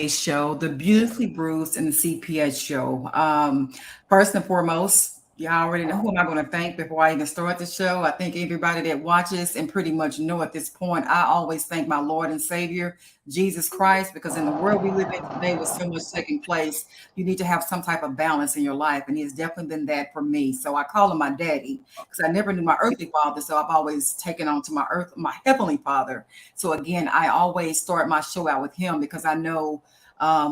show, the Beautifully Bruised and the CPS show. First and foremost, y'all already know who am I going to thank before I even start the show. I think everybody that watches and pretty much know at this point, I always thank my Lord and Savior, Jesus Christ, because in the world we live in today with so much taking place, you need to have some type of balance in your life. And He has definitely been that for me. So I call Him my daddy because I never knew my earthly father. So I've always taken on to my heavenly father. So again, I always start my show out with Him because I know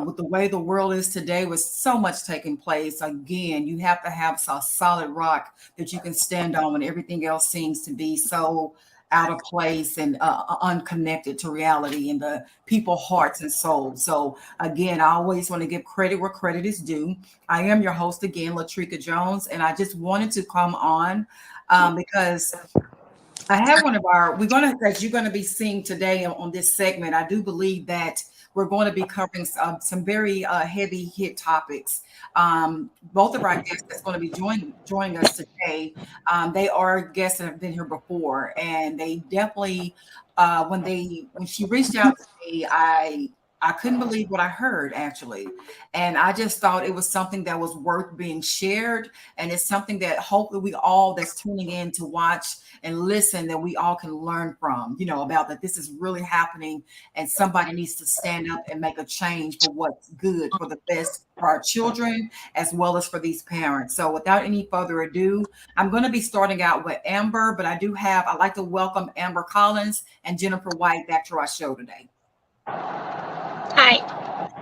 with the way the world is today, with so much taking place, again, you have to have a solid rock that you can stand on when everything else seems to be so out of place and unconnected to reality and the people hearts and souls. So again, I always want to give credit where credit is due. I am your host again, Latrika Jones, and I just wanted to come on because I have one of our, we're going to, as you're going to be seeing today on this segment, I do believe that we're going to be covering some very heavy hit topics. Both of our guests that's going to be joining us today, they are guests that have been here before, and they definitely, when she reached out to me, I couldn't believe what I heard actually. And I just thought it was something that was worth being shared. And it's something that hopefully we all that's tuning in to watch and listen, that we all can learn from, about that this is really happening and somebody needs to stand up and make a change for what's good, for the best for our children, as well as for these parents. So without any further ado, I'm going to be starting out with Amber, but I'd like to welcome Amber Collins and Jennifer White back to our show today. Hi.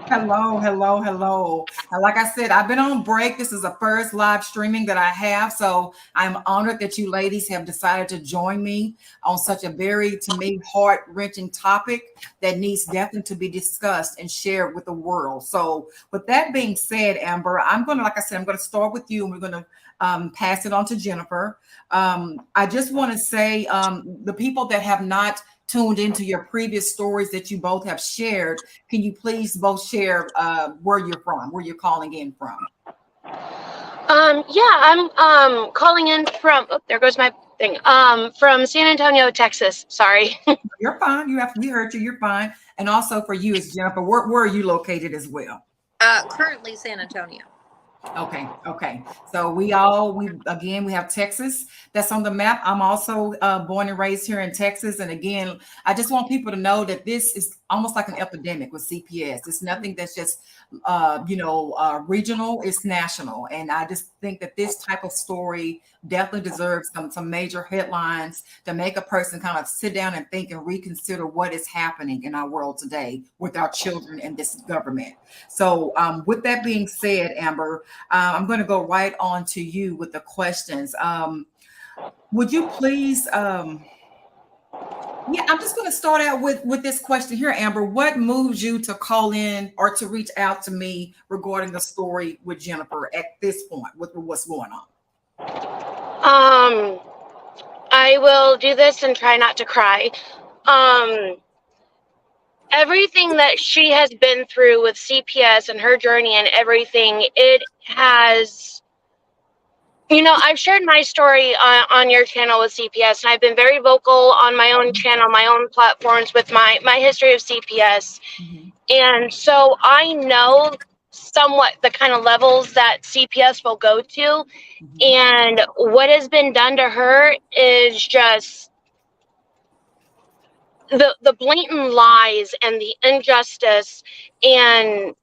Hello, hello, hello. And like I said, I've been on break. This is the first live streaming that I have. So I'm honored that you ladies have decided to join me on such a very, to me, heart-wrenching topic that needs definitely to be discussed and shared with the world. So with that being said, Amber, I'm going to start with you and we're going to pass it on to Jennifer. I just want to say the people that have not tuned into your previous stories that you both have shared, can you please both share where you're from, where you're calling in from? Yeah, I'm calling in from, oh, there goes my thing. From San Antonio, Texas. Sorry. You're fine. We heard you. You're fine. And also for you as Jennifer, where are you located as well? Currently San Antonio. Okay. So we have Texas that's on the map. I'm also born and raised here in Texas. And again, I just want people to know that this is almost like an epidemic with CPS. It's nothing that's just, regional, it's national. And I just think that this type of story definitely deserves some major headlines to make a person kind of sit down and think and reconsider what is happening in our world today with our children and this government. So with that being said, Amber, I'm going to go right on to you with the questions. Would you please, I'm just going to start out with this question here, Amber. What moves you to call in or to reach out to me regarding the story with Jennifer at this point with what's going on? I will do this and try not to cry. Everything that she has been through with CPS and her journey and everything, it has, I've shared my story on your channel with CPS, and I've been very vocal on my own channel, my own platforms with my history of CPS. Mm-hmm. And so I know somewhat the kind of levels that CPS will go to. Mm-hmm. And what has been done to her is just the blatant lies and the injustice, and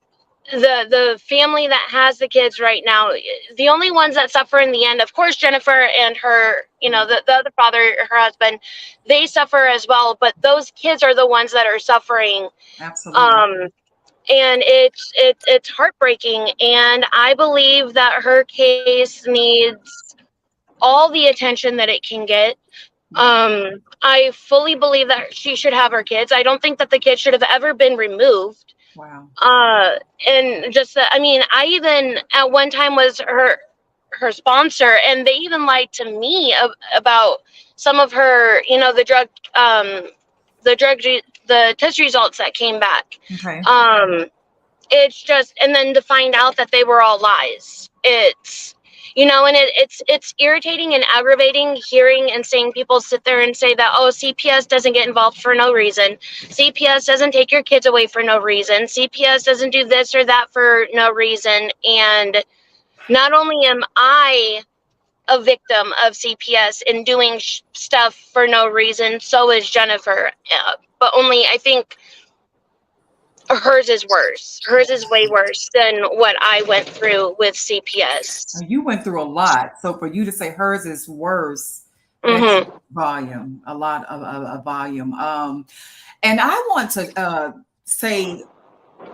the family that has the kids right now, the only ones that suffer in the end, of course, Jennifer and her, the other father, her husband, they suffer as well, but those kids are the ones that are suffering. Absolutely. And it's heartbreaking, and I believe that her case needs all the attention that it can get. I fully believe that she should have her kids. I don't think that the kids should have ever been removed. Wow. And just, I even at one time was her sponsor, and they even lied to me about some of her, the test results that came back. Okay. It's just, and then to find out that they were all lies. It's, And it's irritating and aggravating hearing and seeing people sit there and say that, oh, CPS doesn't get involved for no reason. CPS doesn't take your kids away for no reason. CPS doesn't do this or that for no reason. And not only am I a victim of CPS in doing stuff for no reason, so is Jennifer. But only I think hers is worse. Hers is way worse than what I went through with CPS. You went through a lot. So for you to say hers is worse, Mm-hmm. that's volume, a lot of volume. And I want to say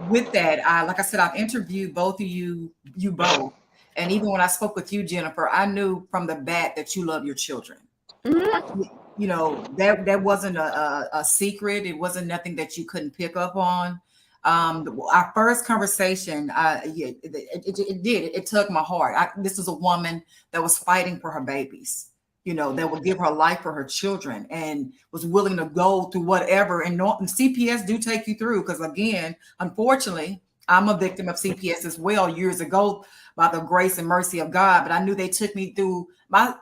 with that, like I said, I've interviewed both of you both. And even when I spoke with you, Jennifer, I knew from the bat that you love your children. Mm-hmm. You know, that wasn't a secret. It wasn't nothing that you couldn't pick up on. Our first conversation, it took my heart. This is a woman that was fighting for her babies, that would give her life for her children and was willing to go through whatever. And CPS do take you through, because again, unfortunately, I'm a victim of CPS as well years ago by the grace and mercy of God. But I knew they took me through. My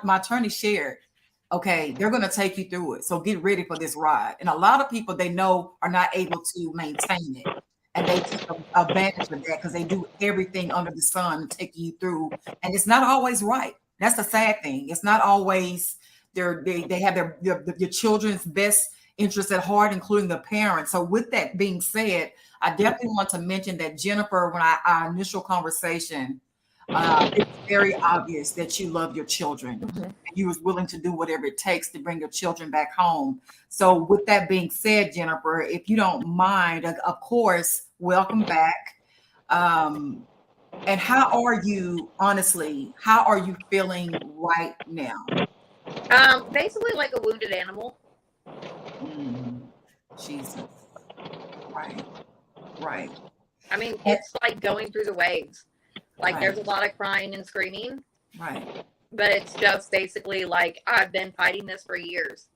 attorney shared, okay, they're going to take you through it. So get ready for this ride. And a lot of people they know are not able to maintain it. And they take advantage of that because they do everything under the sun to take you through. And it's not always right. That's the sad thing. It's not always they have your children's best interests at heart, including the parents. So with that being said, I definitely want to mention that Jennifer, when our initial conversation, it's very obvious that you love your children. Mm-hmm. And you was willing to do whatever it takes to bring your children back home. So with that being said, Jennifer, if you don't mind, of course, welcome back. And how are you, honestly, how are you feeling right now? Basically like a wounded animal. Jesus. Right. I mean, it's like going through the waves. Like Right. There's a lot of crying and screaming. Right. But it's just basically like I've been fighting this for years.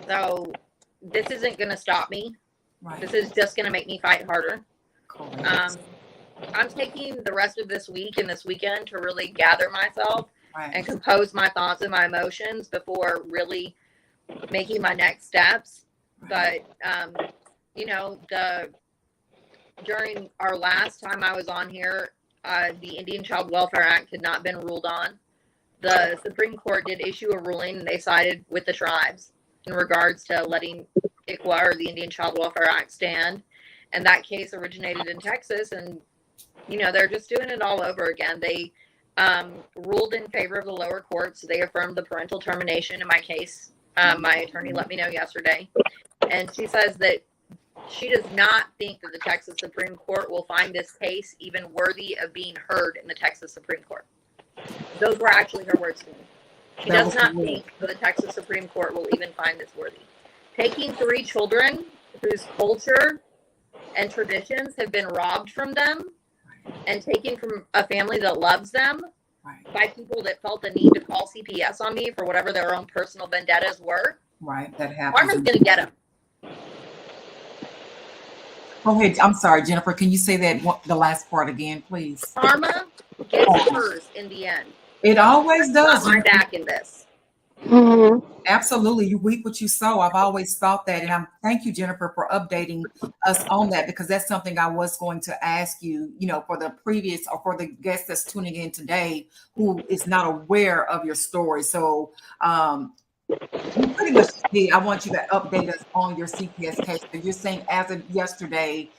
So this isn't going to stop me. Right. This is just going to make me fight harder. Correct. I'm taking the rest of this week and this weekend to really gather myself Right. and compose my thoughts and my emotions before really making my next steps. Right. But, during our last time I was on here, the Indian Child Welfare Act had not been ruled on. The Supreme Court did issue a ruling, and they sided with the tribes in regards to letting ICWA, or the Indian Child Welfare Act, stand. And that case originated in Texas, and they're just doing it all over again. They ruled in favor of the lower courts. They affirmed the parental termination in my case. My attorney let me know yesterday, and she says that she does not think that the Texas Supreme Court will find this case even worthy of being heard in the Texas Supreme Court. Those were actually her words to me. She does not think that the Texas Supreme Court will even find this worthy. Taking 3 children whose culture and traditions have been robbed from them and taken from a family that loves them by people that felt the need to call CPS on me for whatever their own personal vendettas were. Right. That happens. Karma's going to get them. Go ahead. I'm sorry, Jennifer. Can you say the last part again, please? Karma gets hers in the end. It always does. I'm back in this. Mm-hmm. Absolutely. You reap what you sow. I've always thought that. And thank you, Jennifer, for updating us on that, because that's something I was going to ask you, for the previous, or for the guest that's tuning in today who is not aware of your story. So you pretty much did. I want you to update us on your CPS case. So you're saying as of yesterday,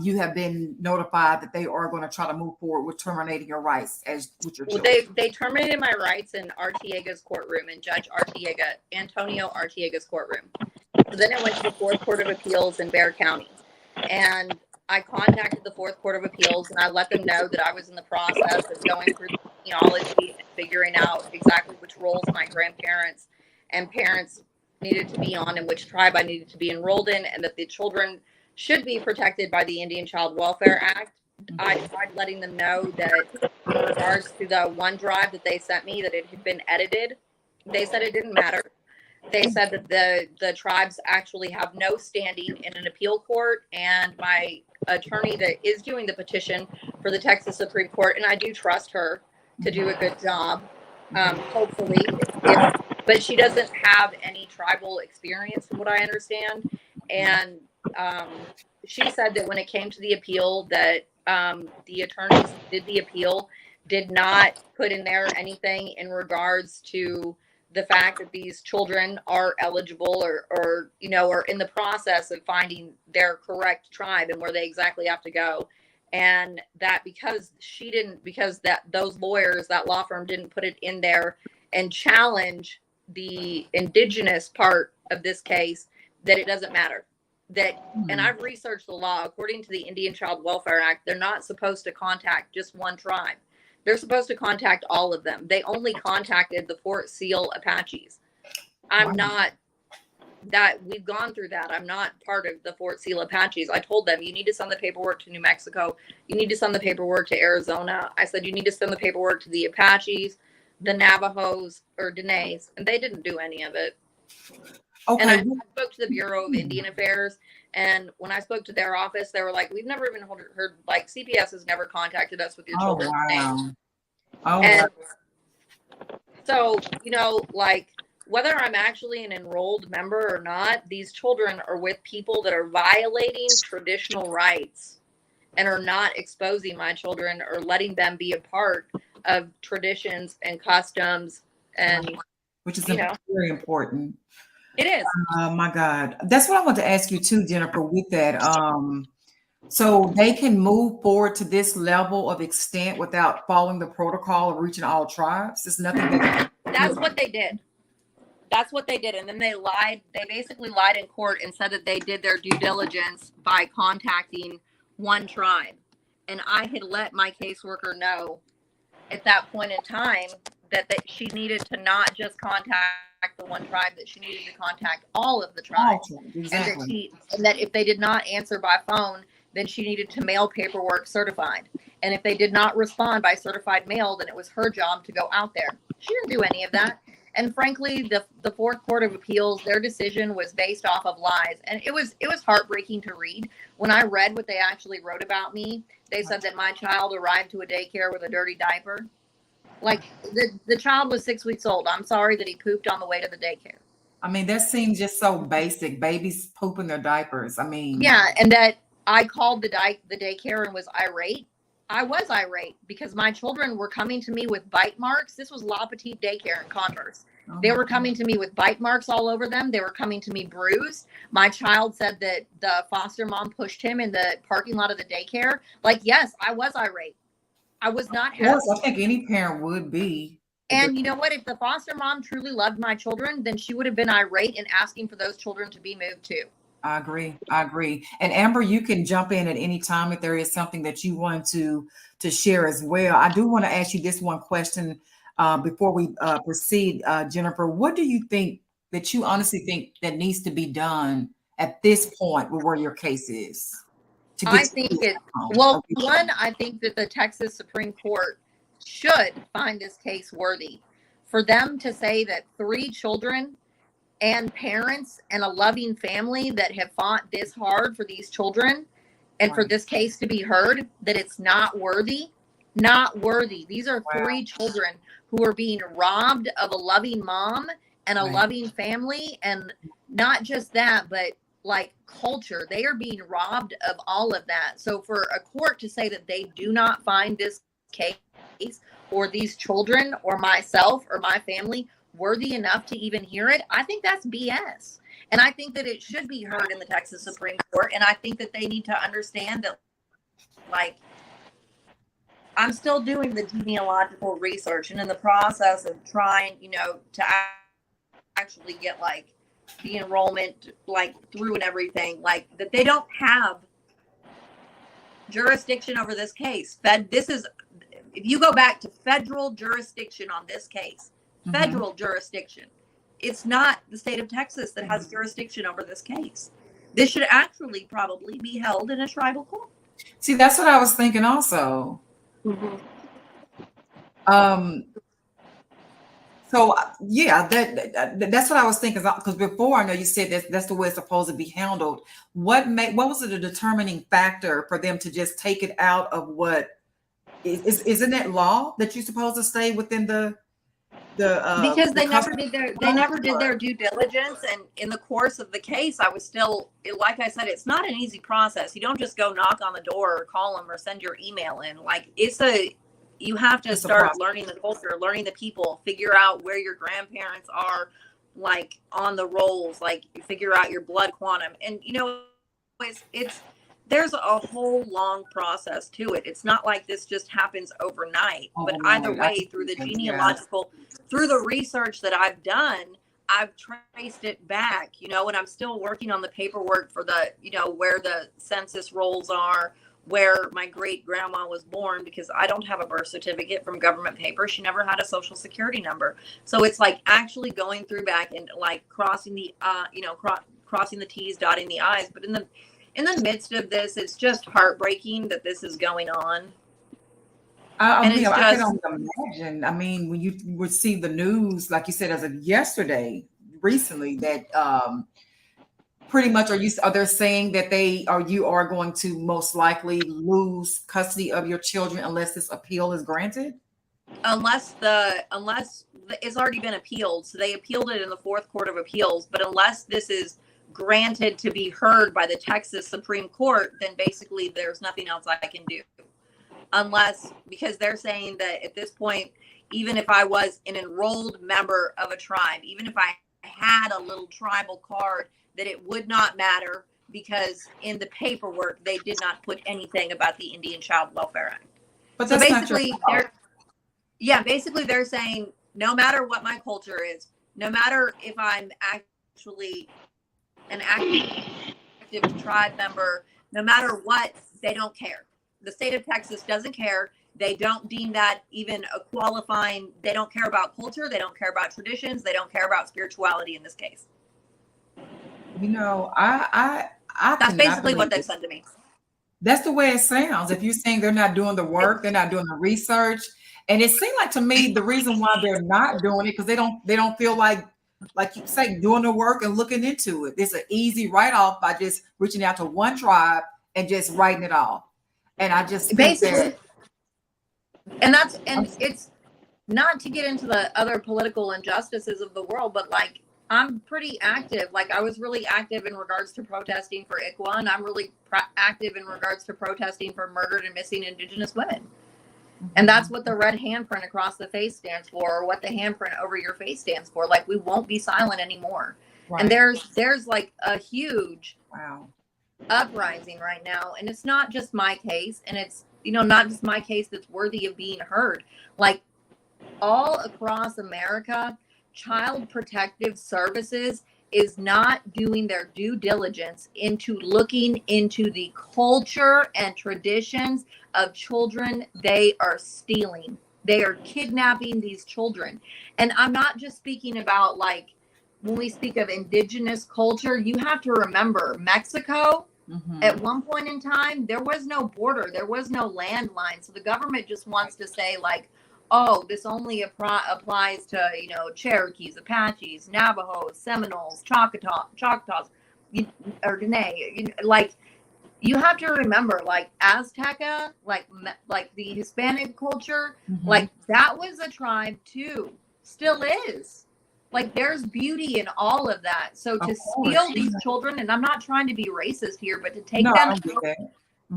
you have been notified that they are going to try to move forward with terminating your rights with your children. They terminated my rights in Artiega's courtroom, in Judge Antonio Artiega's courtroom. So then it went to the 4th Court of Appeals in Bexar County. And I contacted the 4th Court of Appeals, and I let them know that I was in the process of going through the genealogy and figuring out exactly which roles my grandparents and parents needed to be on and which tribe I needed to be enrolled in, and that the children should be protected by the Indian Child Welfare Act. I tried letting them know that in regards to the OneDrive that they sent me, that it had been edited. They said it didn't matter. They said that the tribes actually have no standing in an appeal court, and my attorney that is doing the petition for the Texas Supreme Court, and I do trust her, to do a good job. Hopefully, but she doesn't have any tribal experience, from what I understand. And she said that when it came to the appeal, that the attorneys who did the appeal did not put in there anything in regards to the fact that these children are eligible or are in the process of finding their correct tribe and where they exactly have to go. And that because those lawyers, that law firm didn't put it in there and challenge the indigenous part of this case, that it doesn't matter. And I've researched the law. According to the Indian Child Welfare Act, they're not supposed to contact just one tribe. They're supposed to contact all of them. They only contacted the Fort Seal Apaches. We've gone through that. I'm not part of the Fort Seal Apaches. I told them, you need to send the paperwork to New Mexico. You need to send the paperwork to Arizona. I said, you need to send the paperwork to the Apaches, the Navajos, or Diné's. And they didn't do any of it. Okay. And I spoke to the Bureau of Indian Affairs. And when I spoke to their office, they were like, we've never even heard like, CPS has never contacted us with your children's names. And so, like, whether I'm actually an enrolled member or not, these children are with people that are violating traditional rights and are not exposing my children or letting them be a part of traditions and customs. And which is very important. It is. Oh my God. That's what I want to ask you too, Jennifer, with that. So they can move forward to this level of extent without following the protocol of reaching all tribes. There's nothing that's what they did. That's what they did. And then they lied. They basically lied in court and said that they did their due diligence by contacting one tribe. And I had let my caseworker know at that point in time that she needed to not just contact the one tribe, that she needed to contact all of the tribes. Exactly. And that if they did not answer by phone, then she needed to mail paperwork certified. And if they did not respond by certified mail, then it was her job to go out there. She didn't do any of that. And frankly, the Fourth Court of Appeals, their decision was based off of lies. And it was heartbreaking to read. When I read what they actually wrote about me, they said that my child arrived to a daycare with a dirty diaper. Like, the child was 6 weeks old. I'm sorry that he pooped on the way to the daycare. I mean, that seems just so basic. Babies pooping their diapers. I mean. Yeah, and that I called the daycare and was irate. I was irate because my children were coming to me with bite marks. This was La Petite Daycare in Converse. They were coming to me with bite marks all over them. They were coming to me bruised. My child said that the foster mom pushed him in the parking lot of the daycare. Like, yes, I was irate. I was not happy. Yes, I think any parent would be. And you know what? If the foster mom truly loved my children, then she would have been irate and asking for those children to be moved too. I agree. And Amber, you can jump in at any time if there is something that you want to share as well. I do want to ask you this one question before we proceed, Jennifer. What do you think that you honestly think that needs to be done at this point where your case is? I think that the Texas Supreme Court should find this case worthy. For them to say that 3 children and parents and a loving family that have fought this hard for these children and for this case to be heard, that it's not worthy. These are 3 children who are being robbed of a loving mom and a loving family. And not just that, but like culture, they are being robbed of all of that. So for a court to say that they do not find this case or these children or myself or my family worthy enough to even hear it, I think that's BS. And I think that it should be heard in the Texas Supreme Court. And I think that they need to understand that, like, I'm still doing the genealogical research and in the process of trying, to actually get like the enrollment like through and everything, like that they don't have jurisdiction over this case. If you go back to federal jurisdiction on this case, federal jurisdiction, it's not the state of Texas that has jurisdiction over this case. This should actually probably be held in a tribal court. See, that's what I was thinking also. So yeah, that's what I was thinking, because before, I know you said that's the way it's supposed to be handled. What was the determining factor for them to just take it out of what Isn't it law that you're supposed to stay within because they never custody? did their due diligence, and in the course of the case I was still, like I said, it's not an easy process. You don't just go knock on the door or call them or send your email in. Like you have to start learning the culture, learning the people, figure out where your grandparents are, like on the rolls, like you figure out your blood quantum, and it's there's a whole long process to it. It's not like this just happens overnight. But either way, through the genealogical, through the research that I've done, I've traced it back, and I'm still working on the paperwork for the, where the census rolls are, where my great grandma was born, because I don't have a birth certificate from government paper. She never had a social security number. So it's like actually going through back and like crossing the, crossing the T's, dotting the I's. But in the midst of this, it's just heartbreaking that this is going on. I can only imagine. I mean, when you receive the news, like you said, as of yesterday, recently, that pretty much are they saying that you are going to most likely lose custody of your children unless this appeal is granted? Unless it's already been appealed, so they appealed it in the 4th Court of Appeals. But unless this is granted to be heard by the Texas Supreme Court, then basically there's nothing else I can do. Because they're saying that at this point, even if I was an enrolled member of a tribe, even if I had a little tribal card, that it would not matter, because in the paperwork they did not put anything about the Indian Child Welfare Act. But so basically they're saying no matter what my culture is, no matter if I'm actually an active tribe member, no matter what, they don't care. The state of Texas doesn't care. They don't deem that even a qualifying. They don't care about culture. They don't care about traditions. They don't care about spirituality in this case. I that's basically what they said to me. That's the way it sounds. If you're saying they're not doing the work, they're not doing the research, and it seemed like to me the reason why they're not doing it because they don't feel like you say, doing the work and looking into it. It's an easy write-off by just reaching out to one tribe and just writing it off. And I just basically, it's not to get into the other political injustices of the world, but like I'm pretty active. Like I was really active in regards to protesting for ICWA, and I'm really active in regards to protesting for murdered and missing Indigenous women. And that's what the red handprint across the face stands for, or what the handprint over your face stands for. Like we won't be silent anymore. Right. And there's like a huge uprising right now, and it's not just my case, and it's not just my case that's worthy of being heard. Like all across America, Child Protective Services is not doing their due diligence into looking into the culture and traditions of children they are stealing. They are kidnapping these children. And I'm not just speaking about like when we speak of indigenous culture, you have to remember Mexico. At one point in time, there was no border, there was no landline. So the government just wants to say like, oh, this only applies to, Cherokees, Apaches, Navajos, Seminoles, Choctaws, or Dene. Like, you have to remember, like Azteca, like the Hispanic culture, like that was a tribe too, still is. Like there's beauty in all of that. So to steal these children, and I'm not trying to be racist here, but to take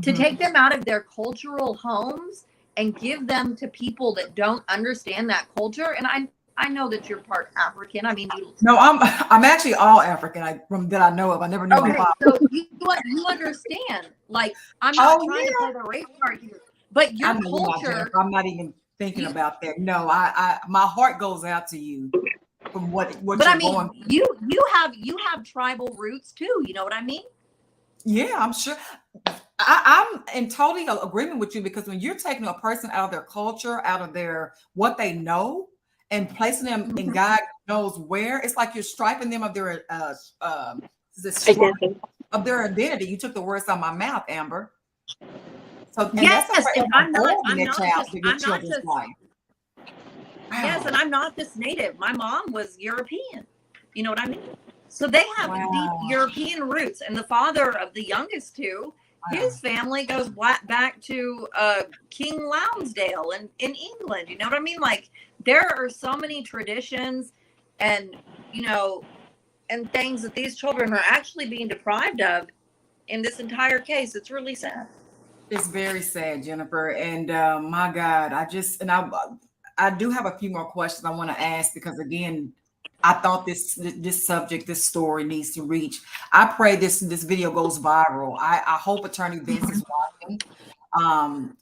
take them out of their cultural homes and give them to people that don't understand that culture. And I know that you're part African. I mean, no, I'm actually all African. From that I know of. I never knew. Okay, so you understand. Like I'm not trying to play the race card here, but your culture. I'm not even thinking about that. No, I my heart goes out to you. From what but you're I mean, going you have tribal roots too. You know what I mean? Yeah, I'm sure. I'm in total agreement with you, because when you're taking a person out of their culture, out of their what they know, and placing them in God knows where, it's like you're striping them of their of their identity. You took the words out of my mouth, Amber. So yes, and I'm not just yes, and I'm not just native. My mom was European. You know what I mean? So they have deep European roots, and the father of the youngest two his family goes back to King Lonsdale in England. You know what I mean? Like, there are so many traditions and, and things that these children are actually being deprived of in this entire case. It's really sad. It's very sad, Jennifer. And my God, I do have a few more questions I want to ask because again, I thought this subject, this story needs to reach. I pray this video goes viral. I hope Attorney Vince is watching.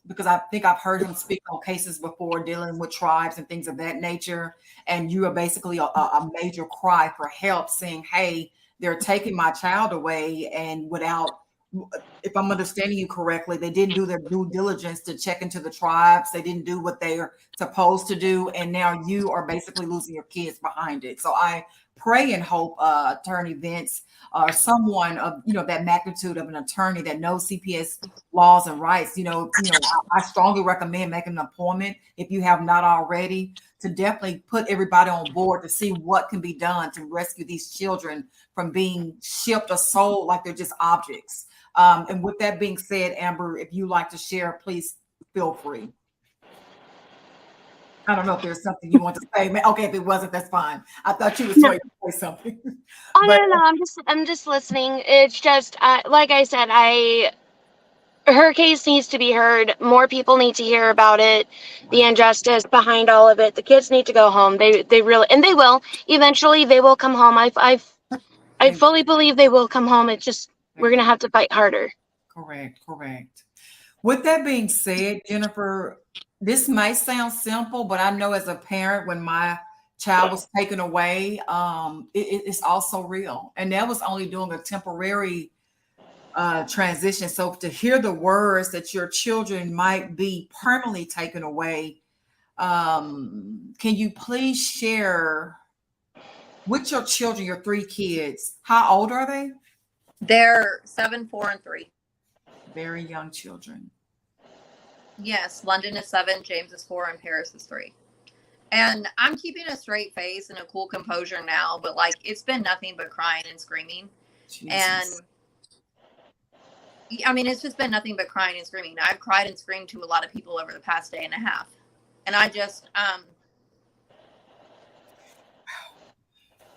Because I think I've heard him speak on cases before dealing with tribes and things of that nature. And you are basically a major cry for help, saying, hey, they're taking my child away. And without, if I'm understanding you correctly, they didn't do their due diligence to check into the tribes. They didn't do what they are supposed to do. And now you are basically losing your kids behind it. So I pray and hope Attorney Vince or someone of that magnitude of an attorney that knows CPS laws and rights, I strongly recommend making an appointment if you have not already to definitely put everybody on board to see what can be done to rescue these children from being shipped or sold like they're just objects. And with that being said, Amber, if you like to share, please feel free. I don't know if there's something you want to say. Okay, if it wasn't, that's fine. I thought you was going to say something. Oh, no, I'm just listening. It's just, like I said, her case needs to be heard. More people need to hear about it. The injustice behind all of it. The kids need to go home. They really, and they will. Eventually, they will come home. I fully believe they will come home. It's just, we're going to have to fight harder. Correct. With that being said, Jennifer, this might sound simple, but I know as a parent, when my child was taken away, it's also real. And that was only doing a temporary transition. So to hear the words that your children might be permanently taken away, can you please share with your children, your 3 kids, how old are they? They're 7, 4, and 3. Very young children. Yes, London is 7, James is 4, and Paris is 3. And I'm keeping a straight face and a cool composure now, but like it's been nothing but crying and screaming. Jesus. And I mean, it's just been nothing but crying and screaming. I've cried and screamed to a lot of people over the past day and a half. And I just,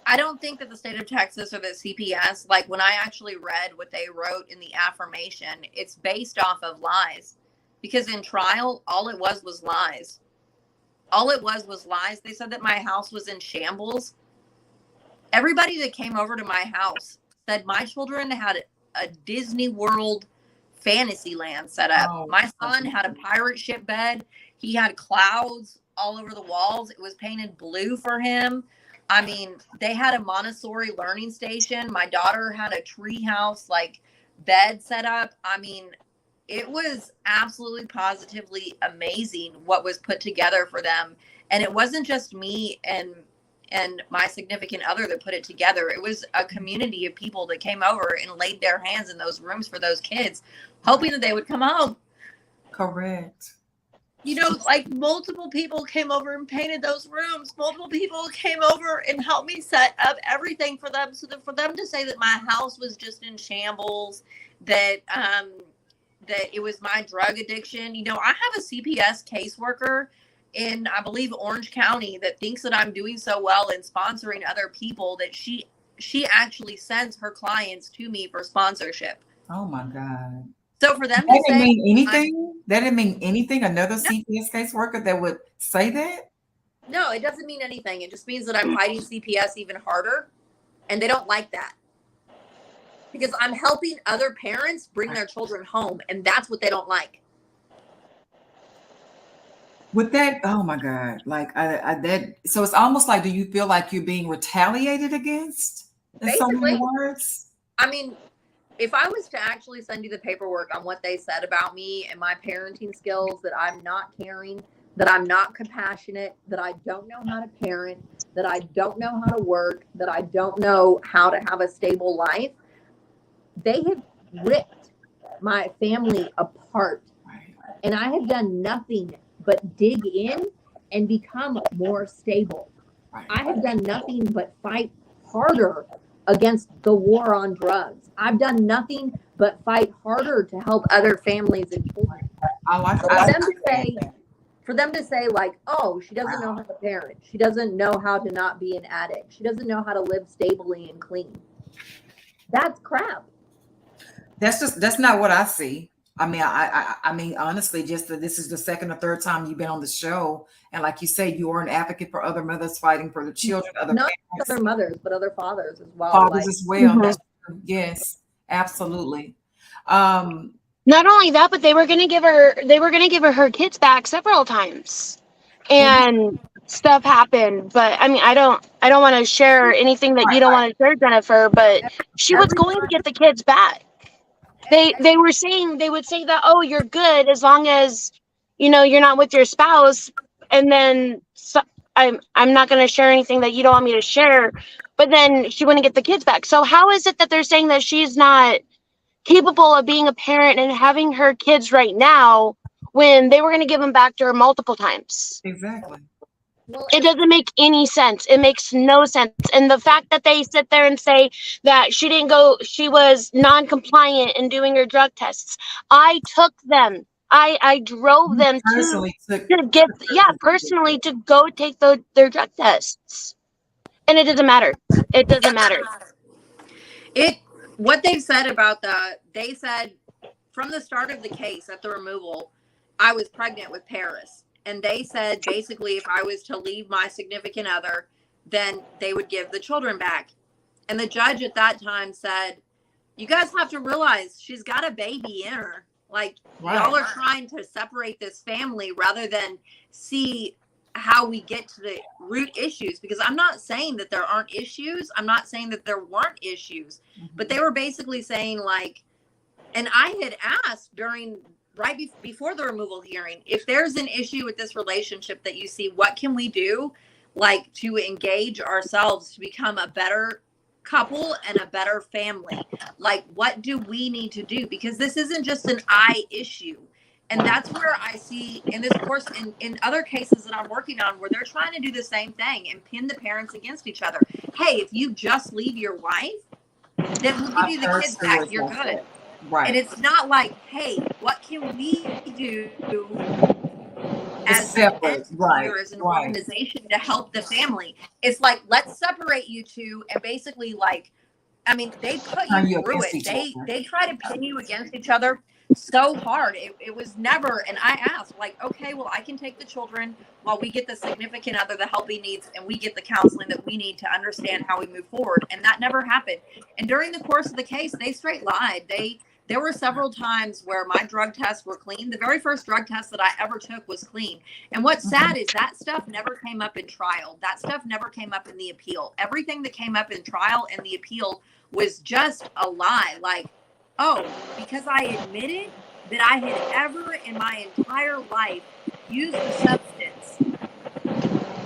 I don't think that the state of Texas or the CPS, like when I actually read what they wrote in the affirmation, it's based off of lies. Because in trial, all it was lies. All it was lies. They said that my house was in shambles. Everybody that came over to my house said my children had a Disney World fantasy land set up. Oh, my son had a pirate ship bed. He had clouds all over the walls. It was painted blue for him. I mean, they had a Montessori learning station. My daughter had a tree house, like bed set up. I mean, it was absolutely positively amazing what was put together for them. And it wasn't just me and my significant other that put it together. It was a community of people that came over and laid their hands in those rooms for those kids, hoping that they would come home. Correct. Like multiple people came over and painted those rooms. Multiple people came over and helped me set up everything for them. So that for them to say that my house was just in shambles, that it was my drug addiction. I have a CPS caseworker in, I believe, Orange County that thinks that I'm doing so well in sponsoring other people that she actually sends her clients to me for sponsorship. Oh my God. So for them that didn't mean anything? That didn't mean anything? Another CPS caseworker that would say that? No, it doesn't mean anything. It just means that I'm fighting CPS even harder. And they don't like that. Because I'm helping other parents bring their children home. And that's what they don't like. With that, oh my God. Like so it's almost like, do you feel like you're being retaliated against? In so many words? I mean, if I was to actually send you the paperwork on what they said about me and my parenting skills, that I'm not caring, that I'm not compassionate, that I don't know how to parent, that I don't know how to work, that I don't know how to have a stable life, they have ripped my family apart. And I have done nothing but dig in and become more stable. I have done nothing but fight harder against the war on drugs. I've done nothing but fight harder to help other families and children. I like For that. them to say, like, oh, she doesn't know how to parent. She doesn't know how to not be an addict. She doesn't know how to live stably and clean. That's crap. That's not what I see. I mean, honestly, just that this is the second or third time you've been on the show, and like you say, you are an advocate for other mothers fighting for the children, other Not parents, other mothers, but other fathers as well. fathers Like, as well. Mhm. That's true. Yes, absolutely. Um, Not only that, but they were gonna give her her kids back several times, and stuff happened. But I mean, I don't want to share anything that you don't want to share, Jennifer. But she was every going to get the kids back. They were saying, they would say that, oh, you're good as long as you're not with your spouse, and then I'm not going to share anything that you don't want me to share. But then she wouldn't get the kids back. So how is it that they're saying that she's not capable of being a parent and having her kids right now when they were going to give them back to her multiple times? exactly. well, It doesn't make any sense. It makes no sense. And the fact that they sit there and say that she was non-compliant in doing her drug tests. I took them. I drove them Personally, took to get, yeah, personally to go take their drug tests. And it doesn't matter. It doesn't matter. what they said about they said from the start of the case at the removal, I was pregnant with Paris. And they said basically if I was to leave my significant other, then they would give the children back. And the judge at that time said, you guys have to realize she's got a baby in her. Like, y'all are trying to separate this family rather than see how we get to the root issues. Because I'm not saying that there aren't issues. I'm not saying that there weren't issues. But they were basically saying, like, and I had asked before the removal hearing, if there's an issue with this relationship that you see, what can we do, like, to engage ourselves to become a better couple and a better family? Like, what do we need to do? Because this isn't just an I issue. And that's where I see in this course, in other cases that I'm working on, where they're trying to do the same thing and pin the parents against each other. Hey, if you just leave your wife, then we'll give you the kids back. You're good. Right. And it's not like, hey, what can we do as an entity or as an organization to help the family? It's like, let's separate you two and basically, like, I mean, they put you through it. They try to pin you against each other so hard. It was never, and I asked, like, okay, well, I can take the children while we get the significant other the help he needs, and we get the counseling that we need to understand how we move forward. And that never happened. And during the course of the case, they straight lied. There were several times where my drug tests were clean. The very first drug test that I ever took was clean. And what's sad is that stuff never came up in trial. That stuff never came up in the appeal. Everything that came up in trial and the appeal was just a lie. Like, oh, because I admitted that I had ever in my entire life used a substance,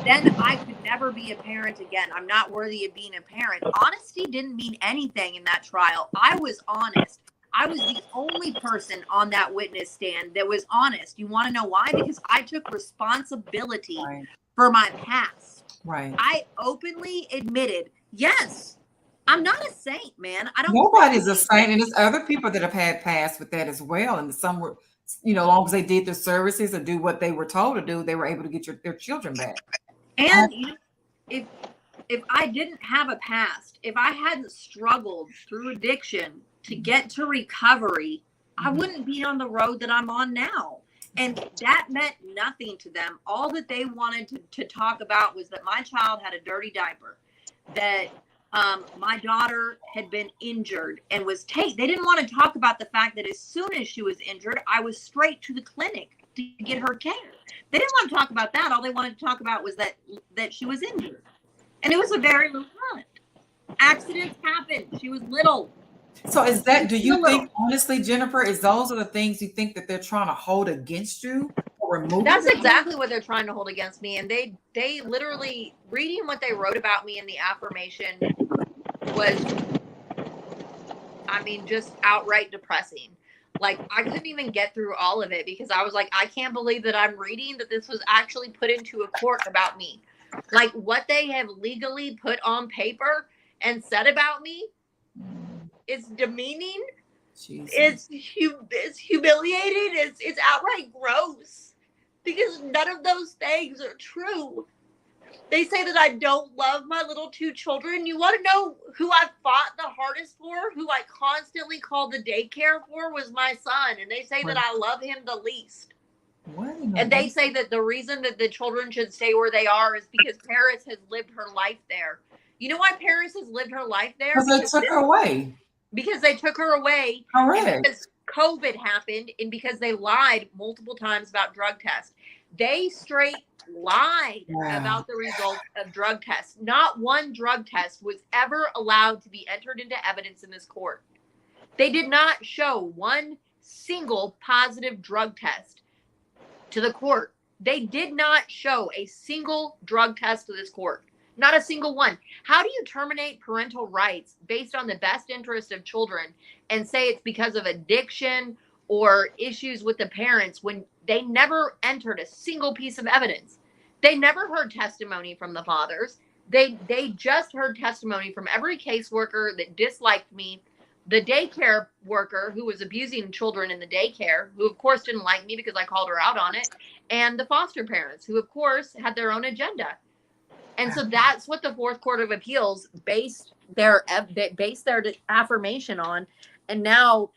then I could never be a parent again. I'm not worthy of being a parent. Honesty didn't mean anything in that trial. I was honest. I was the only person on that witness stand that was honest. You want to know why? Because I took responsibility for my past. Right. I openly admitted, yes, I'm not a saint, man. Nobody's a saint, and there's other people that have had past with that as well. And some were, as long as they did their services or do what they were told to do, they were able to get their children back. And if I didn't have a past, if I hadn't struggled through addiction to get to recovery, I wouldn't be on the road that I'm on now. And that meant nothing to them. All that they wanted to talk about was that my child had a dirty diaper, that my daughter had been injured and was they didn't want to talk about the fact that as soon as she was injured, I was straight to the clinic to get her care. They didn't want to talk about that. All they wanted to talk about was that she was injured. And it was a very little child. Accidents happen. She was little. So do you think, honestly, Jennifer, those are the things you think that they're trying to hold against you or remove? That's exactly what they're trying to hold against me. And they literally, reading what they wrote about me in the affirmation was, I mean, just outright depressing. Like, I couldn't even get through all of it because I was like, I can't believe that I'm reading that this was actually put into a court about me. Like, what they have legally put on paper and said about me is demeaning Jesus. it's humiliating. It's outright gross because none of those things are true. They say that I don't love my little two children. You want to know who I fought the hardest for, who I constantly called the daycare for, was my son. And they say that I love him the least. What? And they say that the reason that the children should stay where they are is because Paris has lived her life there. You know why Paris has lived her life there? Because they took her away. Because they took her away. Correct. And because COVID happened and because they lied multiple times about drug tests. They straight lied about the results of drug tests. Not one drug test was ever allowed to be entered into evidence in this court. They did not show one single positive drug test to the court. They did not show a single drug test to this court. Not a single one. How do you terminate parental rights based on the best interest of children and say it's because of addiction or issues with the parents when they never entered a single piece of evidence? They never heard testimony from the fathers. They just heard testimony from every caseworker that disliked me, the daycare worker who was abusing children in the daycare, who of course didn't like me because I called her out on it, and the foster parents, who of course had their own agenda. And so that's what the Fourth Court of Appeals based their affirmation on. And now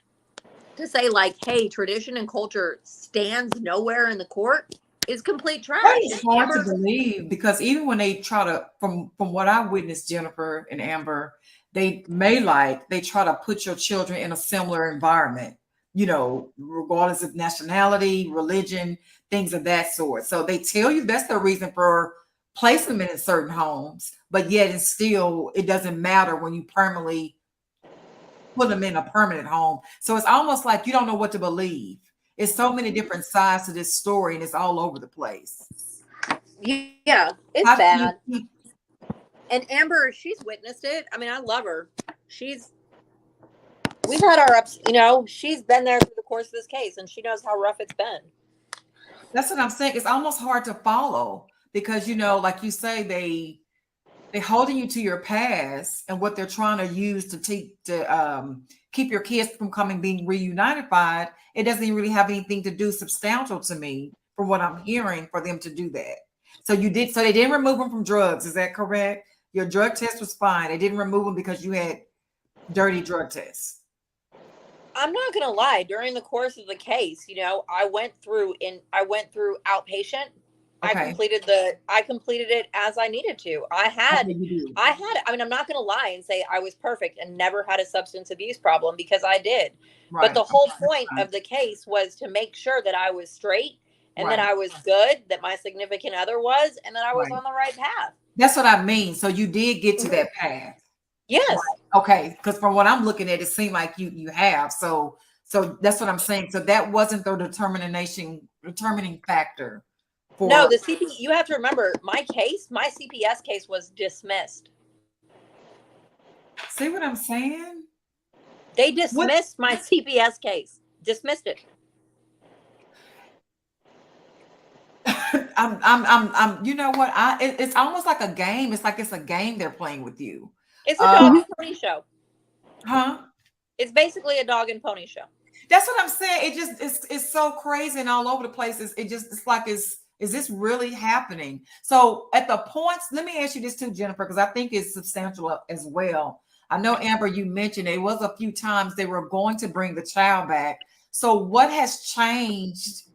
to say like, hey, tradition and culture stands nowhere in the court is complete trash. It's hard to believe because even when they try to, from what I witnessed, Jennifer and Amber, they try to put your children in a similar environment, you know, regardless of nationality, religion, things of that sort. So they tell you that's the reason for placing them in certain homes, but yet it doesn't matter when you permanently put them in a permanent home. So it's almost like you don't know what to believe. It's so many different sides to this story, and it's all over the place. Yeah, it's bad. And Amber, she's witnessed it. I mean, I love her. We've had our ups, you know, she's been there through the course of this case, and she knows how rough it's been. That's what I'm saying. It's almost hard to follow because, you know, like you say, they're holding you to your past and what they're trying to use to keep your kids from being reunited. It doesn't even really have anything to do substantial to me from what I'm hearing for them to do that. So they didn't remove them from drugs. Is that correct? Your drug test was fine. They didn't remove them because you had dirty drug tests. I'm not going to lie. During the course of the case, you know, I went through outpatient. Okay. I completed it as I needed to. I mean, I'm not going to lie and say I was perfect and never had a substance abuse problem because I did. Right. But the whole point of the case was to make sure that I was straight and that I was good, that my significant other was, and that I was on the right path. That's what I mean. So you did get to that path. Yes. Right. Okay. Because from what I'm looking at, it seemed like you have. So that's what I'm saying. So that wasn't the determining factor. No, you have to remember my CPS case was dismissed. See what I'm saying? They dismissed my CPS case. Dismissed it. I'm you know what? It's almost like a game. It's like it's a game they're playing with you. It's a dog and pony show. Huh? It's basically a dog and pony show. That's what I'm saying. It just it's so crazy and all over the place. It's like is this really happening? So at the points, let me ask you this too, Jennifer, because I think it's substantial as well. I know, Amber, you mentioned it was a few times they were going to bring the child back. So what has changed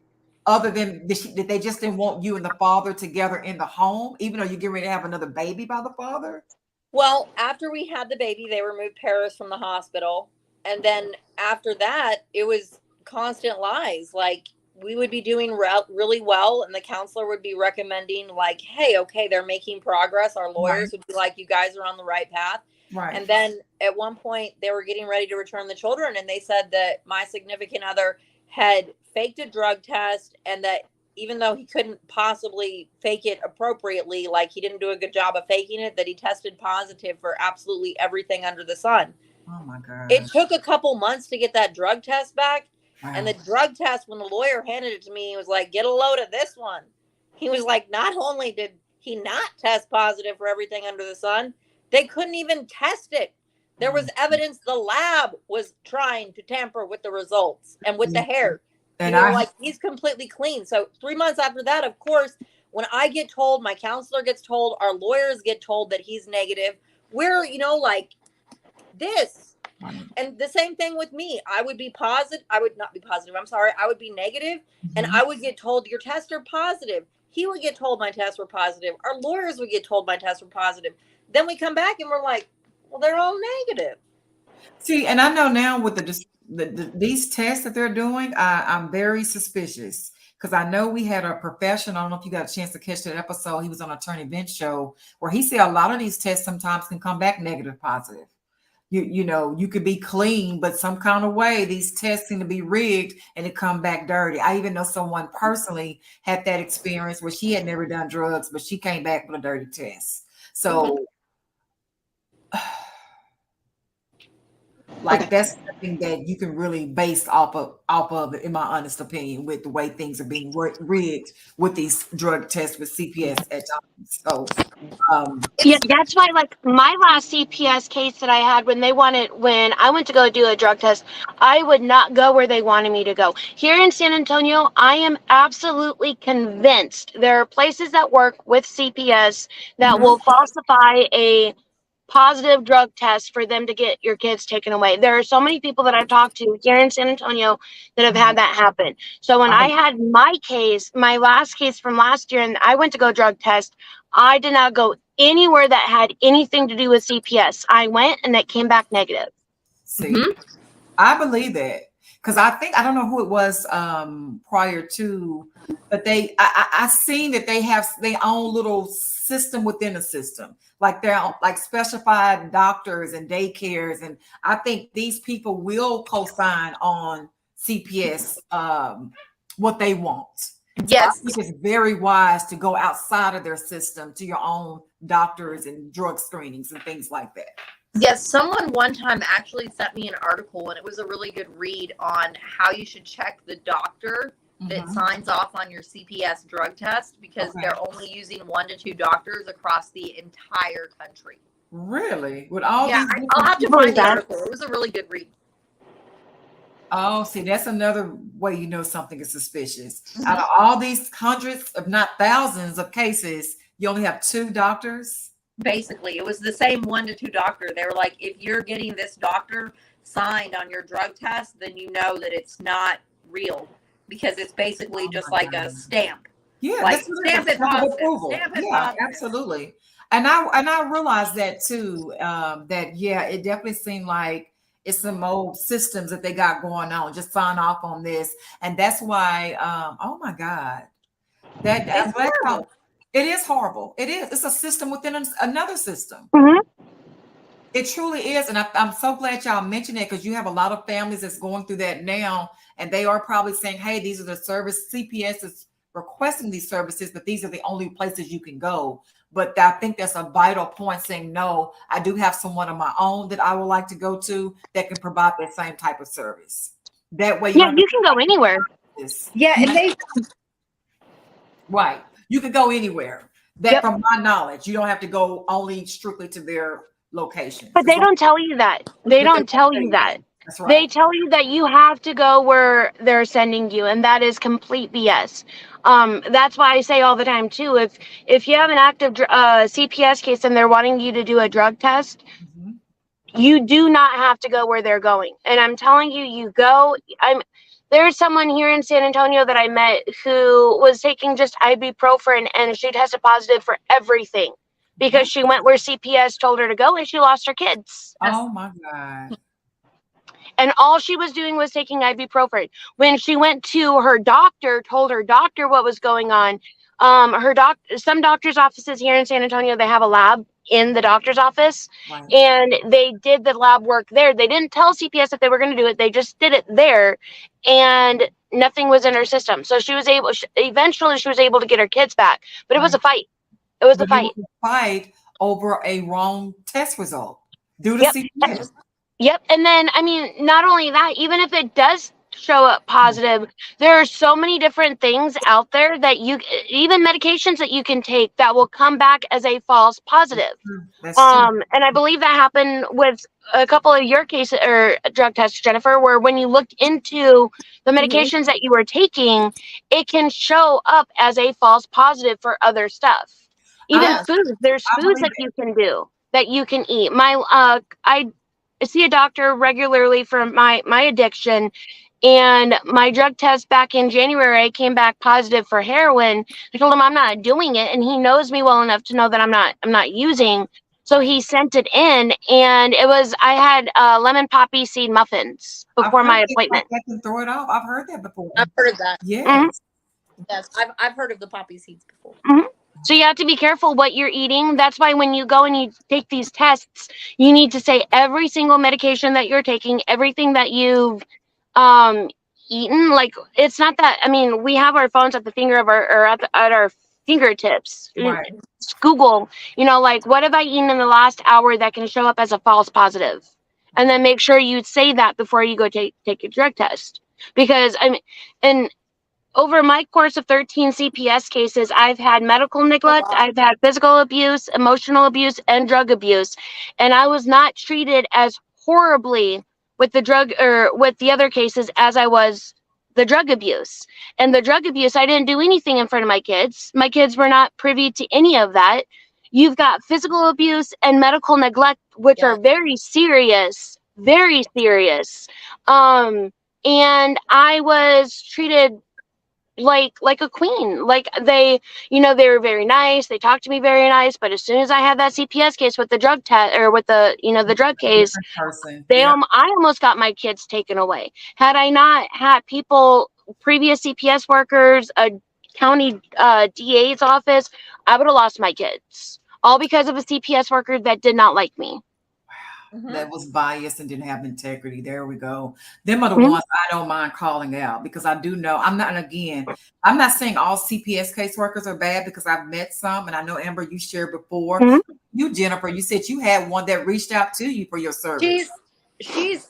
other than that they just didn't want you and the father together in the home, even though you're getting ready to have another baby by the father? Well, after we had the baby, they removed Paris from the hospital. And then after that, it was constant lies. Like, we would be doing really well, and the counselor would be recommending, like, hey, okay, they're making progress. Our lawyers would be like, you guys are on the right path. Right. And then at one point, they were getting ready to return the children, and they said that my significant other had faked a drug test, and that even though he couldn't possibly fake it appropriately, like he didn't do a good job of faking it, that he tested positive for absolutely everything under the sun. Oh, my God. It took a couple months to get that drug test back. Wow. And the drug test, when the lawyer handed it to me, he was like, get a load of this one. He was like, not only did he not test positive for everything under the sun, they couldn't even test it. There was evidence the lab was trying to tamper with the results and with the hair. And they were like, he's completely clean. So 3 months after that, of course, when I get told, my counselor gets told, our lawyers get told that he's negative, we're, like this. And the same thing with me. I would be positive. I would not be positive. I'm sorry. I would be negative, and I would get told your tests are positive. He would get told my tests were positive. Our lawyers would get told my tests were positive. Then we come back and we're like, well, they're all negative. See, and I know now with these tests that they're doing, I'm very suspicious because I know we had a professional. I don't know if you got a chance to catch that episode. He was on Attorney Bench show where he said a lot of these tests sometimes can come back negative, positive. You could be clean, but some kind of way these tests seem to be rigged and it come back dirty. I even know someone personally had that experience where she had never done drugs, but she came back with a dirty test. So that's something that you can really base off of it, in my honest opinion, with the way things are being rigged with these drug tests with CPS at times. So yeah, that's why, like, my last CPS case that I had, when I went to go do a drug test, I would not go where they wanted me to go. Here in San Antonio, I am absolutely convinced there are places that work with CPS that will falsify a positive drug test for them to get your kids taken away. There are so many people that I've talked to here in San Antonio that have had that happen. So when I had my last case from last year, and I went to go drug test, I did not go anywhere that had anything to do with CPS. I went and it came back negative. See, I believe that because I don't know who it was prior to, but I seen that they have their own little system within a system. Like they're like specified doctors and daycares. And I think these people will co-sign on CPS, what they want. Yes. So I think it's very wise to go outside of their system to your own doctors and drug screenings and things like that. Yes, someone one time actually sent me an article, and it was a really good read on how you should check the doctor that signs off on your CPS drug test, because they're only using 1 to 2 doctors across the entire country. Really? With all these I'll have to find the article. It was a really good read. Oh, see, that's another way you know something is suspicious. Out of all these hundreds, if not thousands of cases, you only have 2 doctors? Basically, it was the same 1 to 2 doctor. They were like, if you're getting this doctor signed on your drug test, then you know that it's not real, because it's basically just like a stamp. Yeah, like stamp it approval. Yeah, absolutely. And I realized that too. That it definitely seemed like it's some old systems that they got going on. Just sign off on this, and that's why. Oh my God, it is horrible. It is. It's a system within another system. It truly is. And I'm so glad y'all mentioned it, because you have a lot of families that's going through that now. And they are probably saying, hey, these are the service. CPS is requesting these services, but these are the only places you can go. But I think that's a vital point, saying, no, I do have someone of my own that I would like to go to that can provide that same type of service. That way, you can go anywhere. Yeah, and right. You could go anywhere. That, from my knowledge, you don't have to go only strictly to their location. But they don't tell you that. They don't tell you that. That's right. They tell you that you have to go where they're sending you, and that is complete BS. That's why I say all the time too, if you have an active CPS case and they're wanting you to do a drug test, you do not have to go where they're going. And I'm telling you, you go. There's someone here in San Antonio that I met who was taking just ibuprofen, and she tested positive for everything because she went where CPS told her to go, and she lost her kids. Oh my God. And all she was doing was taking ibuprofen. When she went to her doctor, told her doctor what was going on, some doctor's offices here in San Antonio, they have a lab in the doctor's office, and they did the lab work there. They didn't tell CPS that they were going to do it. They just did it there, and nothing was in her system. So eventually she was able to get her kids back, but it was a fight. It was a fight over a wrong test result due to CPS. Yep. And then, I mean, not only that, even if it does show up positive. There are so many different things out there that even medications that you can take that will come back as a false positive. That's true. And I believe that happened with a couple of your cases or drug tests, Jennifer, where when you looked into the medications that you were taking, it can show up as a false positive for other stuff. Even I, foods, there's I foods believe that it. you can do that you can eat. I see a doctor regularly for my addiction, and my drug test back in January, I came back positive for heroin. I told him I'm not doing it, and he knows me well enough to know that I'm not using. So he sent it in, and I had lemon poppy seed muffins I've before heard my things like appointment. that can throw it off. I've heard that before. I've heard of that. Mhm. Yes. Yes, I've heard of the poppy seeds before. So you have to be careful what you're eating. That's why when you go and you take these tests, you need to say every single medication that you're taking, everything that you've um eaten. Like, it's not that, I mean, we have our phones at the finger of our or at our fingertips. Right. Google, like, what have I eaten in the last hour that can show up as a false positive? And then make sure you say that before you go take your drug test. Because and over my course of 13 CPS cases, I've had medical neglect, I've had physical abuse, emotional abuse, and drug abuse. And I was not treated as horribly with the drug or with the other cases as I was the drug abuse. And the drug abuse, I didn't do anything in front of my kids. My kids were not privy to any of that. You've got physical abuse and medical neglect, which are very serious, very serious. And I was treated like a queen. Like, they were very nice, they talked to me very nice, but as soon as I had that CPS case with the drug test or with the drug case, Different person. I almost got my kids taken away. Had I not had people, previous CPS workers, a county DA's office, I would have lost my kids, all because of a CPS worker that did not like me. That was biased and didn't have integrity. There we go. Them are the Mhm. ones I don't mind calling out because I do know I'm not saying all CPS caseworkers are bad because I've met some, and I know, Amber, you shared before. Mhm. You, Jennifer, you said you had one that reached out to you for your service.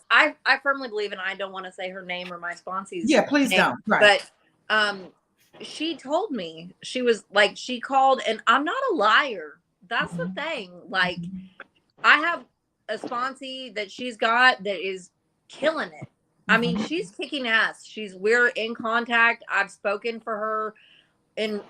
I firmly believe, and I don't want to say her name or my sponsee's Yeah, please name, don't. Right. but she told me, she was like, she called, and I'm not a liar. That's the thing. Like, I have a sponsee that she's got that is killing it. I mean, she's kicking ass. We're in contact. I've spoken for her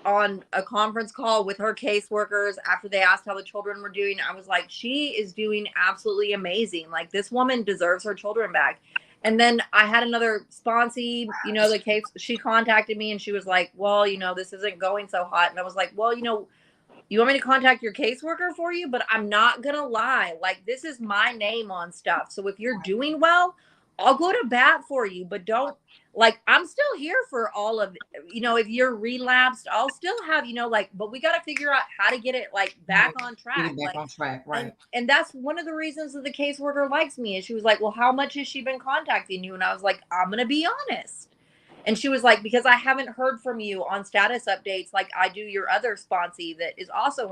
on a conference call with her caseworkers after they asked how the children were doing. I was like, she is doing absolutely amazing. Like, this woman deserves her children back. And then I had another sponsee, the case, she contacted me and she was like, well, this isn't going so hot. And I was like, well, you want me to contact your caseworker for you? But I'm not going to lie. Like, this is my name on stuff. So if you're doing well, I'll go to bat for you. But don't, like, I'm still here for all of, if you're relapsed, I'll still have, but we got to figure out how to get it, like, back on track. Get it back on track, right. And that's one of the reasons that the caseworker likes me. Is she was like, well, how much has she been contacting you? And I was like, I'm going to be honest. And she was like, because I haven't heard from you on status updates like I do your other sponsee that is also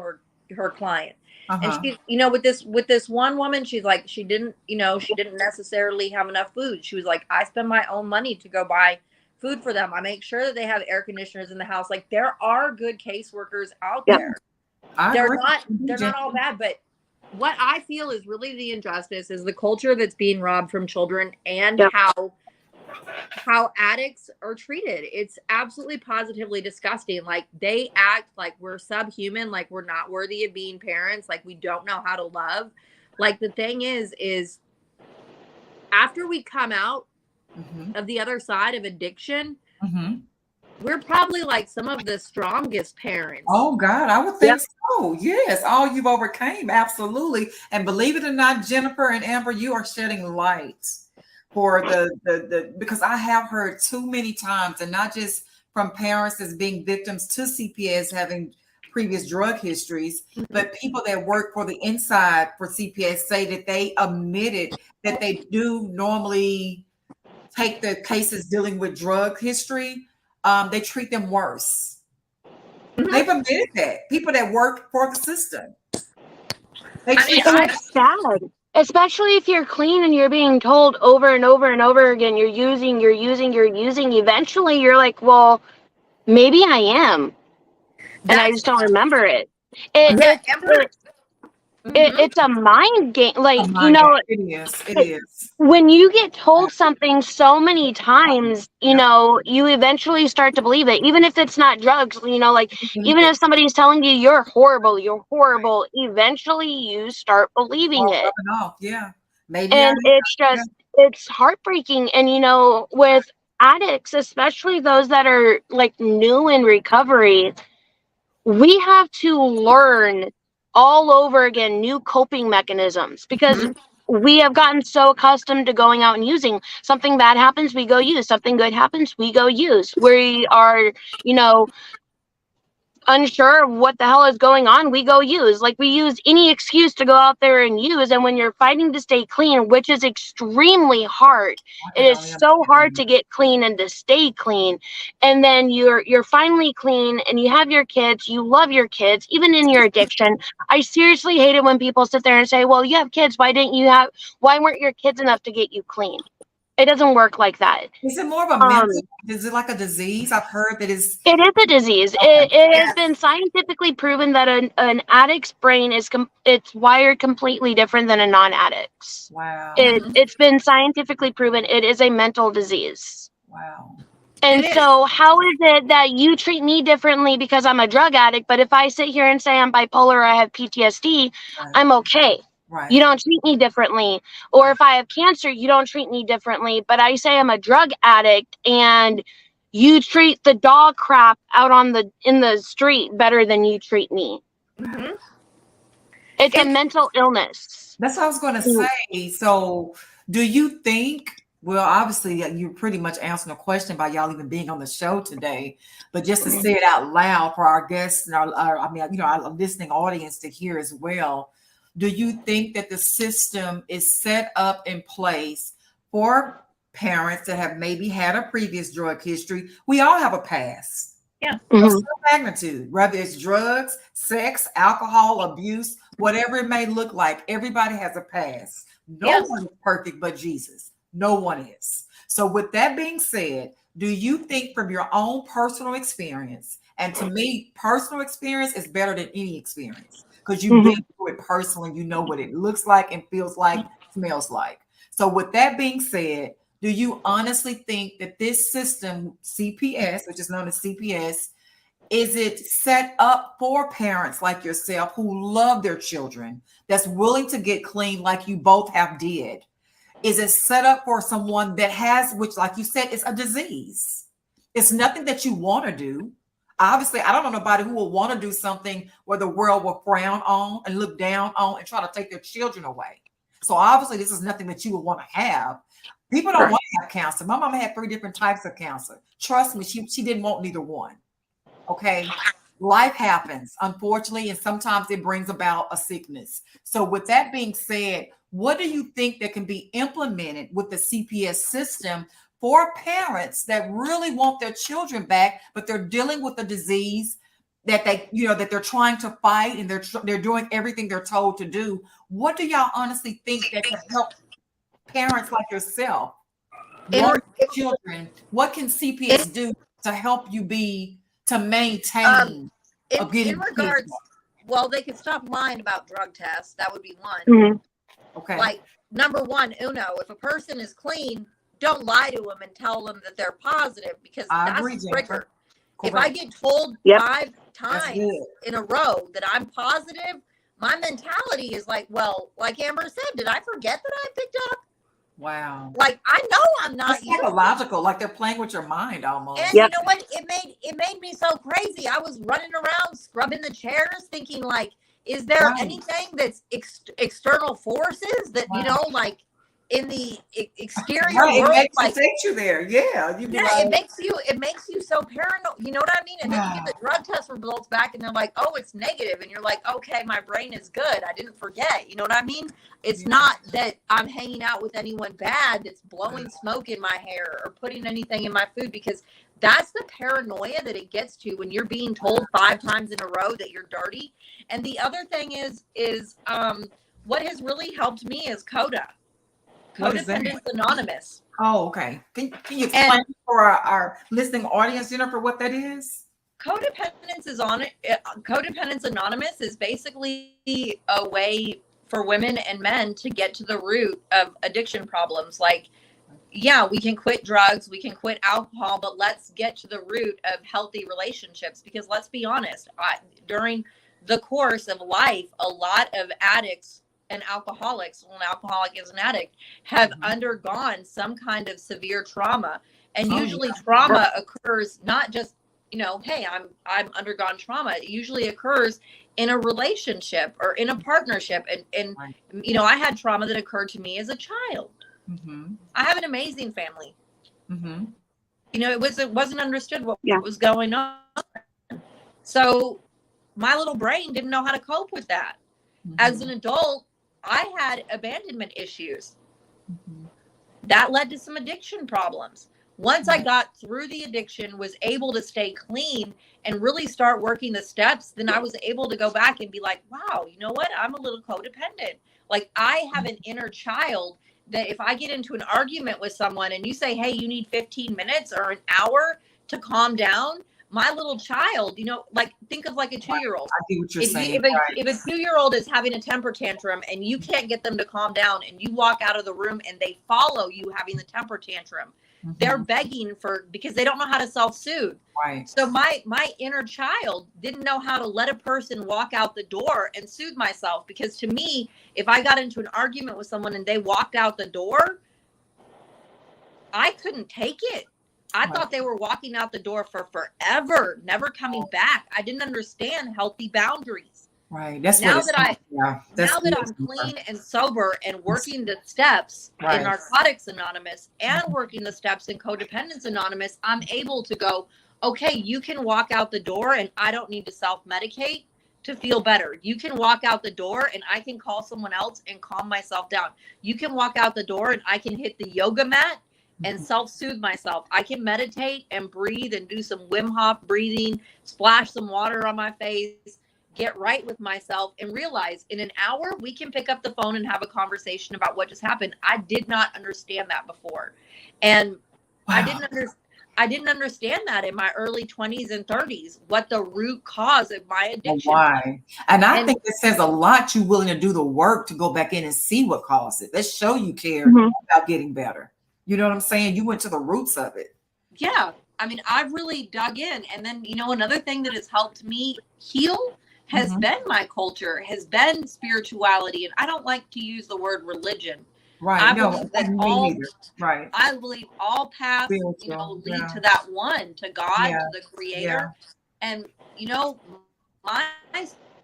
her client. And she, with this one woman, she's like, she didn't necessarily have enough food. She was like, I spend my own money to go buy food for them. I make sure that they have air conditioners in the house. Like, there are good caseworkers out there. They're not all bad, but what I feel is really the injustice is the culture that's being robbed from children and how addicts are treated. It's absolutely positively disgusting. Like, they act like we're subhuman, like we're not worthy of being parents, like we don't know how to love. Like, the thing is after we come out of the other side of addiction, we're probably like some of the strongest parents. Oh God, I would think so. Yes, all you've overcame, absolutely. And believe it or not, Jennifer and Amber, you are shedding light for the because I have heard too many times, and not just from parents as being victims to CPS having previous drug histories, but people that work for the inside for CPS say that they admitted that they do normally take the cases dealing with drug history. They treat them worse. They've admitted that. People that work for the system. It's sad. especially if you're clean and you're being told over and over and over again, you're using, eventually you're like, well, maybe I am. And I That's just don't remember it. It, yeah, it, Amber. it, it's a mind game. Oh Like, my God, it is. It is. when you get told something so many times, Yep. you eventually start to believe it, even if it's not drugs, like, even Anything. if somebody's telling you you're horrible, eventually you start believing Start it. rubbing off. Yeah. Maybe I And am. it's Yeah. just, it's heartbreaking. And, with addicts, especially those that are like new in recovery, we have to learn all over again new coping mechanisms, because Mhm. we have gotten so accustomed to going out and using. Something bad happens, we go use. Something good happens, we go use. We are, you know, unsure of what the hell is going on, we go use. Like, we use any excuse to go out there and use. And when you're fighting to stay clean, which is extremely hard, I it can is only so hard imagine. to get clean and to stay clean. And then you're finally clean and you have your kids, you love your kids, even in your addiction. I seriously hate it when people sit there and say, well, you have kids, why weren't your kids enough to get you clean? It doesn't work like that. Is it more of a mental? Um, Is it like a disease? I've heard that is. It is a disease. Okay. It has Yes. been scientifically proven that an addict's brain it's wired completely different than a non-addict's. Wow. Mhm. It's been scientifically proven it is a mental disease. Wow. And It is. so how is it that you treat me differently because I'm a drug addict, but if I sit here and say I'm bipolar or I have PTSD, Right. I'm okay? You Right. don't treat me differently. Or if I have cancer, you don't treat me differently. But I say I'm a drug addict and you treat the dog crap out in the street better than you treat me. Mhm. It's a It's mental illness. That's what I was going to say. So, do you think? Well, obviously, you're pretty much answering a question by y'all even being on the show today. But just to say it out loud for our guests and our listening audience to hear as well. Do you think that the system is set up in place for parents that have maybe had a previous drug history? We all have a past of Mhm. some magnitude, whether it's drugs, sex, alcohol, abuse, whatever it may look like. Everybody has a past. No yes. one is perfect but Jesus. No one is. So, with that being said, do you think from your own personal experience, and to me, personal experience is better than any experience because you've Mhm. been through it personally, you know what it looks like and feels like, smells like. So, with that being said, do you honestly think that this system, CPS, which is known as CPS, is it set up for parents like yourself who love their children, that's willing to get clean like you both have did? Is it set up for someone that has, which, like you said, is a disease? It's nothing that you want to do. Obviously, I don't know nobody who will want to do something where the world will frown on and look down on and try to take their children away. So obviously, this is nothing that you would want to have. People don't Right. want to have cancer. My mama had 3 different types of cancer. Trust me, she didn't want neither one. Okay. Life happens, unfortunately, and sometimes it brings about a sickness. So, with that being said, what do you think that can be implemented with the CPS system for parents that really want their children back, but they're dealing with a disease that that they're trying to fight and they're doing everything they're told to do? What do y'all honestly think that can help parents like yourself In, want children? What can in, CPS do to help you to um, maintain of in getting kids regards, well, they could stop lying about drug tests. That would be one. Mhm. okay? Like, number one, if a person is clean, don't lie to them and tell them that they're positive, because I that's agree, a Jennifer. trigger. If I Correct. get told Yep. 5 That's times good. in a row that I'm positive, my mentality is like, well, like Amber said, did I forget that I picked up? Wow. Like, I know I'm not That's using. psychological, like they're playing with your mind almost. And Yep. you know what? It made me so crazy. I was running around scrubbing the chairs, thinking like, is there Right. anything that's external forces that Right. like in the exterior Right. It world, makes like, it takes you there. Yeah. You'd be yeah, like, it makes you so paranoid. You know what I mean? And then you get the drug test results back, and they're like, "Oh, it's negative," and you're like, "Okay, my brain is good. I didn't forget." You know what I mean? It's Yeah. not that I'm hanging out with anyone bad that's blowing smoke in my hair or putting anything in my food, because that's the paranoia that it gets to when you're being told 5 times in a row that you're dirty. And the other thing is what has really helped me is CODA, What is that? Codependence Anonymous. Oh, okay. Can you explain for our listening audience, Jennifer, what that is? Codependence Anonymous is basically a way for women and men to get to the root of addiction problems. Like, yeah, we can quit drugs, we can quit alcohol, but let's get to the root of healthy relationships. Because let's be honest, during the course of life, a lot of addicts and alcoholics, well, an alcoholic is an addict, have undergone some kind of severe trauma. And usually trauma occurs not just, hey, I'm undergone trauma. It usually occurs in a relationship or in a partnership. And I had trauma that occurred to me as a child. I have an amazing family. It wasn't understood what was going on. So my little brain didn't know how to cope with that. As an adult, I had abandonment issues. That led to some addiction problems. Once I got through the addiction, was able to stay clean and really start working the steps, then I was able to go back and be like, wow, you know what? I'm a little codependent. Like, I have an inner child that if I get into an argument with someone and you say, hey, you need 15 minutes or an hour to calm down, my little child, like, think of like a 2-year-old. I see what you're saying. If a 2-year-old is having a temper tantrum and you can't get them to calm down and you walk out of the room and they follow you having the temper tantrum, they're begging because they don't know how to self-soothe. Right. So my inner child didn't know how to let a person walk out the door and soothe myself. Because to me, if I got into an argument with someone and they walked out the door, I couldn't take it. I thought they were walking out the door for forever, never coming back. I didn't understand healthy boundaries. Right. That's now what that I'm clean and sober and working the steps in Narcotics Anonymous and working the steps in Codependence Anonymous, I'm able to go, okay, you can walk out the door and I don't need to self-medicate to feel better. You can walk out the door and I can call someone else and calm myself down. You can walk out the door and I can hit the yoga mat and self-soothe myself. I can meditate and breathe and do some Wim Hof breathing, splash some water on my face, get right with myself, and realize in an hour we can pick up the phone and have a conversation about what just happened. I did not understand that before. And I didn't understand that in my early 20s and 30s, what the root cause of my addiction. Why? And I think it says a lot you're willing to do the work to go back in and see what caused it. Let's show you care about getting better. You know what I'm saying? You went to the roots of it. Yeah. I mean, I've really dug in. And then, another thing that has helped me heal has been my culture, has been spirituality. And I don't like to use the word religion. Right. I believe that I believe all paths, lead to that one, to God, to the Creator. And, my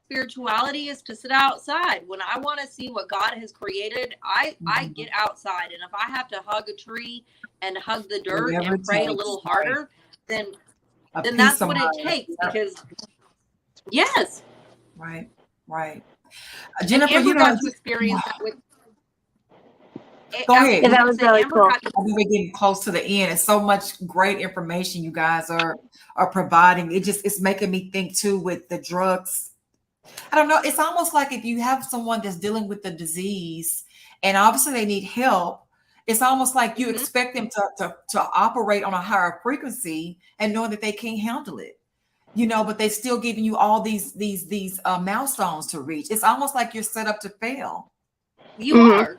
spirituality is to sit outside. When I want to see what God has created, I get outside. And if I have to hug a tree and hug the dirt and pray a little harder, then that's what it takes. Because yes. Right. Jennifer, you got to experience that with. Go ahead. Yeah, that was really cool. I think we're getting close to the end. It's so much great information you guys are providing. It's making me think too with the drugs. I don't know. It's almost like if you have someone that's dealing with the disease and obviously they need help, it's almost like you expect them to operate on a higher frequency and knowing that they can't handle it, but they still giving you all these milestones to reach. It's almost like you're set up to fail. You are.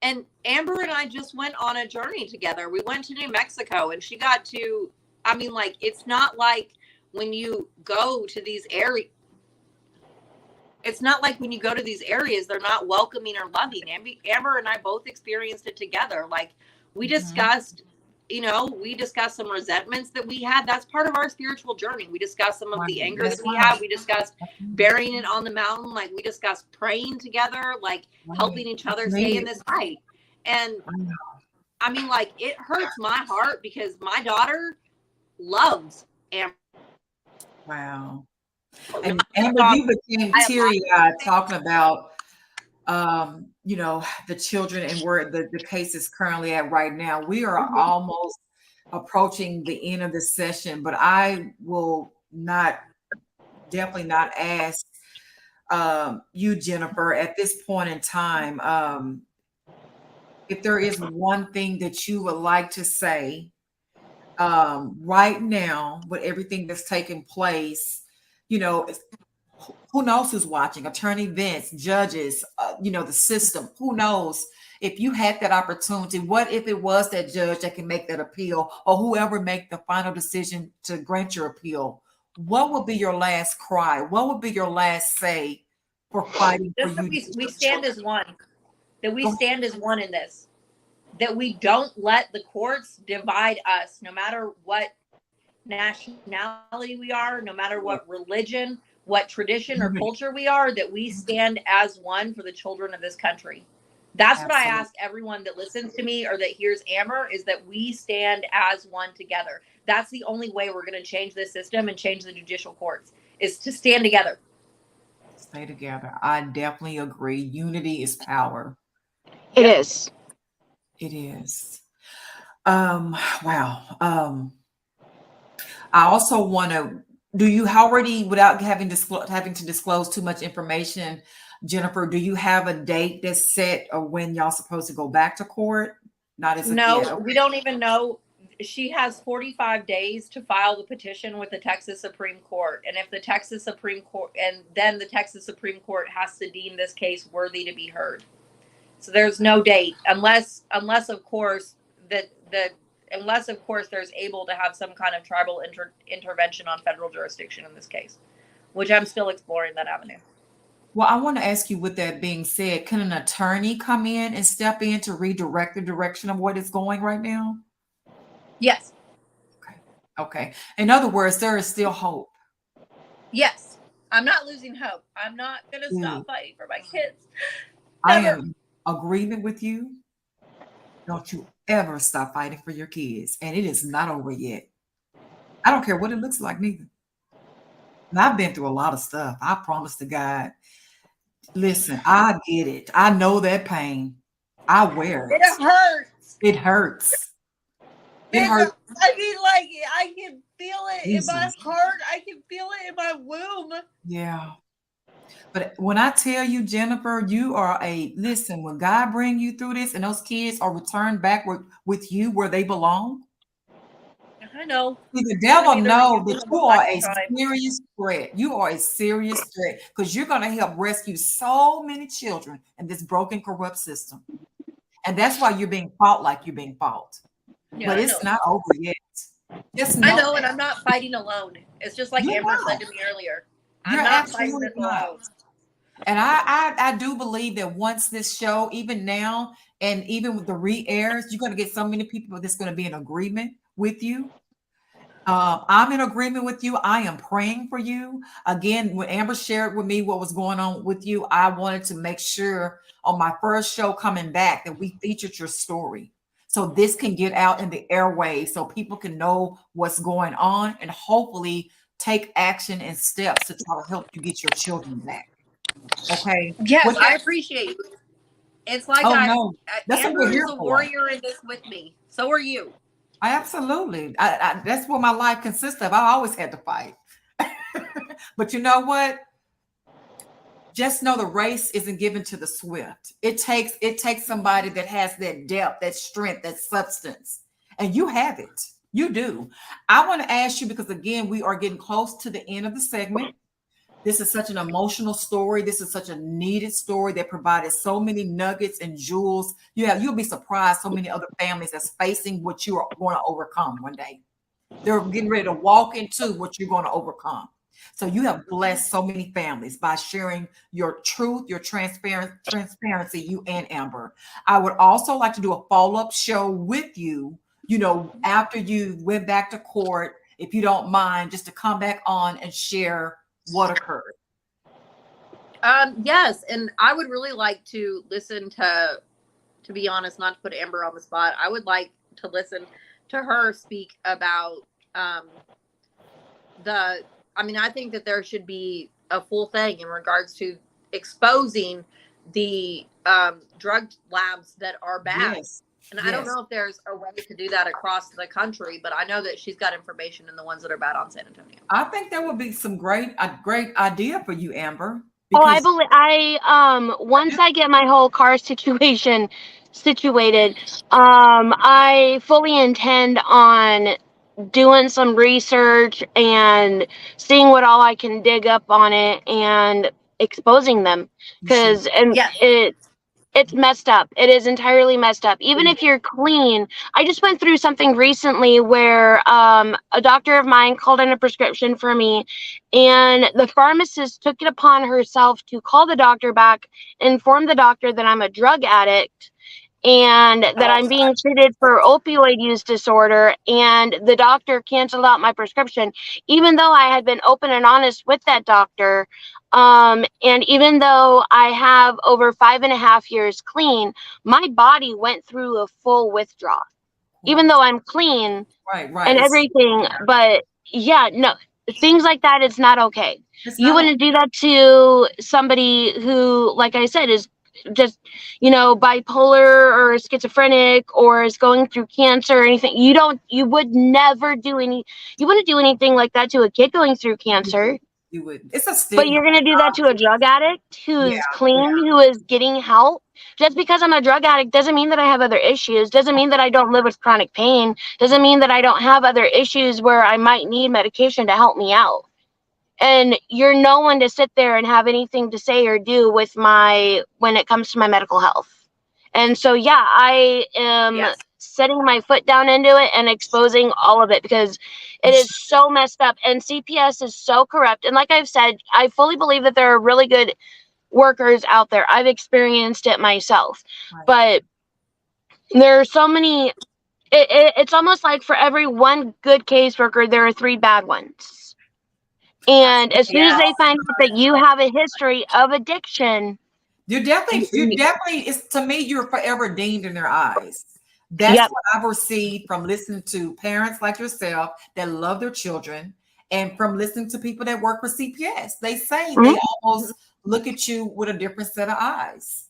And Amber and I just went on a journey together. We went to New Mexico and she got to, it's not like when you go to these areas. It's not like when you go to these areas, they're not welcoming or loving. Amber and I both experienced it together. Like we discussed, we discussed some resentments that we had. That's part of our spiritual journey. We discussed some of the anger that we have. We discussed burying it on the mountain. Like we discussed praying together, like helping each other stay in this fight. And it hurts my heart because my daughter loves Amber. Wow. And Amber, you became teary-eyed talking about, the children and where the case is currently at right now. We are almost approaching the end of this session, but I will definitely not ask you, Jennifer, at this point in time, if there is one thing that you would like to say right now with everything that's taking place, you know, who knows who's watching? Attorney Vince, judges, the system. Who knows? If you had that opportunity, what if it was that judge that can make that appeal, or whoever make the final decision to grant your appeal? What would be your last cry? What would be your last say for fighting for Just that you? we stand as one. That we Go- stand as one in this. That we don't let the courts divide us, no matter what nationality we are, no matter what religion, what tradition or culture we are, that we stand as one for the children of this country. That's what I Absolutely. ask everyone that listens to me or that hears Amber, is that we stand as one together. That's the only way we're going to change this system and change the judicial courts, is to stand together. Stay together. I definitely agree. Unity is power. It is. It is. Wow. I also want to, do you already, without having to disclose too much information, Jennifer, do you have a date that's set or when y'all supposed to go back to court? Not as of No, yet. we don't even know. She has 45 days to file the petition with the Texas Supreme Court. And if the Texas Supreme Court, and then the Texas Supreme Court has to deem this case worthy to be heard. So there's no date unless of course unless of course there's able to have some kind of tribal intervention on federal jurisdiction in this case, which I'm still exploring that avenue. Well, I want to ask you, with that being said, can an attorney come in and step in to redirect the direction of what is going right now? Yes. Okay. In other words, there is still hope. Yes. I'm not losing hope. I'm not going to stop fighting for my kids. I Never. am in agreement with you. Don't you ever stop fighting for your kids. And it is not over yet. I don't care what it looks like, neither. And I've been through a lot of stuff. I promise to God. Listen, I get it. I know that pain. I wear it. It hurts. It hurts. It hurts. I mean, like, I can feel it in my Jesus. heart. I can feel it in my womb. Yeah. But when I tell you, Jennifer, you are listen, when God bring you through this and those kids are returned back with you where they belong. I know. See, the devil knows that you are a lifetime. serious threat. You are a serious threat because you're going to help rescue so many children in this broken, corrupt system. And that's why you're being fought like you're being fought. Yeah, but it's not over yet. Just know I know, and I'm not fighting alone. It's just like Amber said to me earlier. I'm not fighting this alone. And I do believe that once this show, even now, and even with the re-airs, you're going to get so many people that's going to be in agreement with you. I'm in agreement with you. I am praying for you. Again, when Amber shared with me what was going on with you, I wanted to make sure on my first show coming back that we featured your story. So this can get out in the airways so people can know what's going on and hopefully take action and steps to try to help you get your children back. Okay. Yes, I appreciate it. It's like Amber is a warrior in this with me. So are you. Absolutely. That's what my life consists of. I always had to fight. But you know what? Just know the race isn't given to the swift. It takes somebody that has that depth, that strength, that substance. And you have it. You do. I want to ask you, because again, we are getting close to the end of the segment. This is such an emotional story. This is such a needed story that provided so many nuggets and jewels. You'll be surprised so many other families that's facing what you are going to overcome one day. They're getting ready to walk into what you're going to overcome. So you have blessed so many families by sharing your truth, your transparency, you and Amber. I would also like to do a follow-up show with you, after you went back to court, if you don't mind, just to come back on and share what occurred. Yes, and I would really like to listen to be honest, not to put Amber on the spot, I would like to listen to her speak about I think that there should be a full thing in regards to exposing the drug labs that are bad. Yes. And I don't know if there's a way to do that across the country, but I know that she's got information in the ones that are bad on San Antonio. I think that would be a great idea for you, Amber, Oh, I Because believe once I get my whole car situation situated, I fully intend on doing some research and seeing what all I can dig up on it and exposing them, you should. because and Yes. it's messed up. It is entirely messed up. Even if you're clean, I just went through something recently where a doctor of mine called in a prescription for me, and the pharmacist took it upon herself to call the doctor back, inform the doctor that I'm a drug addict and that Oh, I'm being treated for opioid use disorder, and the doctor canceled out my prescription, even though I had been open and honest with that doctor. And even though I have over 5.5 years clean, my body went through a full withdrawal, even though I'm clean right, right. and everything. But yeah, no, things like that, it's not okay. It's You not. wouldn't do that to somebody who, like I said, is just, bipolar or schizophrenic or is going through cancer or anything. You would never do you wouldn't do anything like that to a kid going through cancer. You would. It's a But stigma. you're going to do that to a drug addict Yeah, who's clean, who is getting help. Just because I'm a drug addict doesn't mean that I have other issues, doesn't mean that I don't live with chronic pain, doesn't mean that I don't have other issues where I might need medication to help me out. And you're no one to sit there and have anything to say or do with when it comes to my medical health. And so, yeah, I am Yes. setting my foot down into it and exposing all of it, because it is so messed up and CPS is so corrupt. And like I've said, I fully believe that there are really good workers out there. I've experienced it myself, right. but there are so many. It's almost like for every one good caseworker, there are 3 bad ones. And as soon as Yes. they find out that you have a history of addiction, You're definitely, it's to me, you're forever deemed in their eyes. That's yep. what I've received from listening to parents like yourself that love their children, and from listening to people that work for CPS. They say Mhm. they almost look at you with a different set of eyes.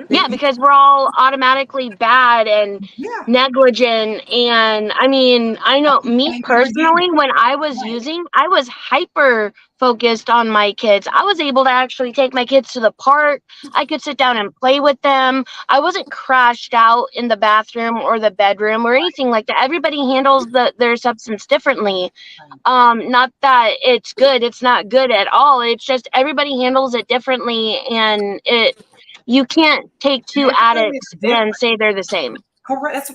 Yeah, because we're all automatically bad and Yeah. negligent. And I mean, I know me Thank you for getting personally, when I was using, I was hyper focused on my kids. I was able to actually take my kids to the park. I could sit down and play with them. I wasn't crashed out in the bathroom or the bedroom or anything like that. Everybody handles their substance differently. Not that it's good, it's not good at all. It's just everybody handles it differently, and you can't take 2 Everybody is addicts different. and say they're the same. Correct.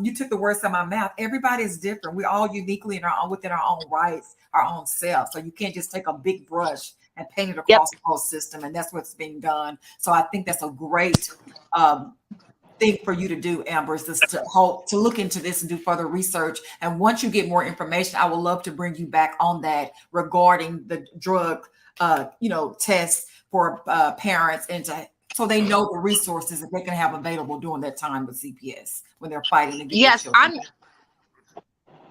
You took the words out of my mouth. Everybody is different. We're all uniquely in our own, within our own rights, our own self. So you can't just take a big brush and paint it Yep. across the whole system. And that's what's being done. So I think that's a great thing for you to do, Amber, is just to look into this and do further research. And once you get more information, I would love to bring you back on that regarding the drug, test for parents, and so they know the resources that they can have available during that time with CPS when they're fighting to get their Yes, children.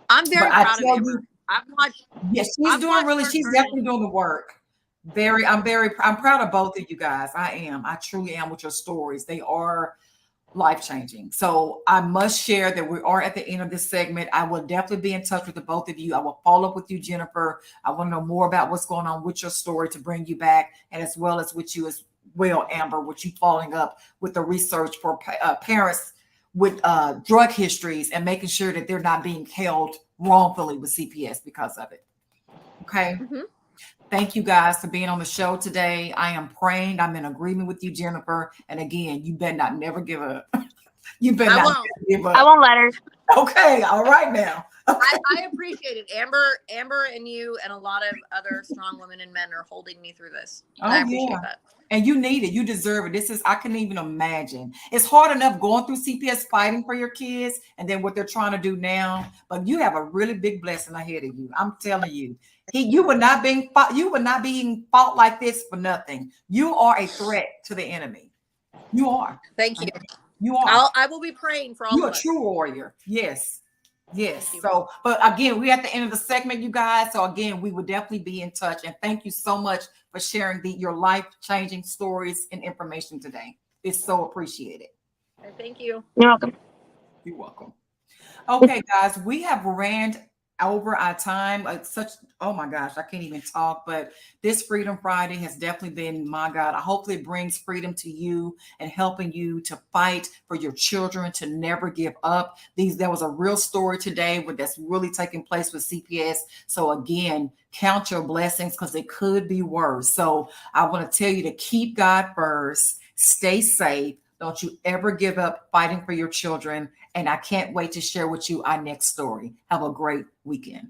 I'm very But I proud of tell Amber. you, I've watched. yes, she's I've doing watched really. her She's journey. definitely doing the work. I'm proud of both of you guys. I am. I truly am with your stories. They are life-changing. So I must share that we are at the end of this segment. I will definitely be in touch with the both of you. I will follow up with you, Jennifer. I want to know more about what's going on with your story to bring you back, and as well as with you as well, Amber, with you following up with the research for parents with drug histories and making sure that they're not being held wrongfully with CPS because of it. Okay. Mhm. Thank you guys for being on the show today. I am praying. I'm in agreement with you, Jennifer. And again, you better not never give up. You better I not won't. give up. I won't let her. Okay. All right now. I appreciate it. Amber and you and a lot of other strong women and men are holding me through this. And I appreciate that. And you need it. You deserve it. I can even imagine. It's hard enough going through CPS fighting for your kids and then what they're trying to do now. But you have a really big blessing ahead of you. I'm telling you. You were not being fought like this for nothing. You are a threat to the enemy. You are. Thank you. You are. I will be praying for all You're of a us. true warrior. Yes. Yes. So, but again, we're at the end of the segment, you guys. So again, we will definitely be in touch. And thank you so much for sharing your life-changing stories and information today. It's so appreciated. Thank you. You're welcome. You're welcome. Okay, guys, we have ran over our time. It's such, oh my gosh, I can't even talk. But this Freedom Friday has definitely been, my God, I hope it brings freedom to you and helping you to fight for your children to never give up. There was a real story today that's really taking place with CPS. So again, count your blessings because it could be worse. So I want to tell you to keep God first, stay safe. Don't you ever give up fighting for your children. And I can't wait to share with you our next story. Have a great weekend.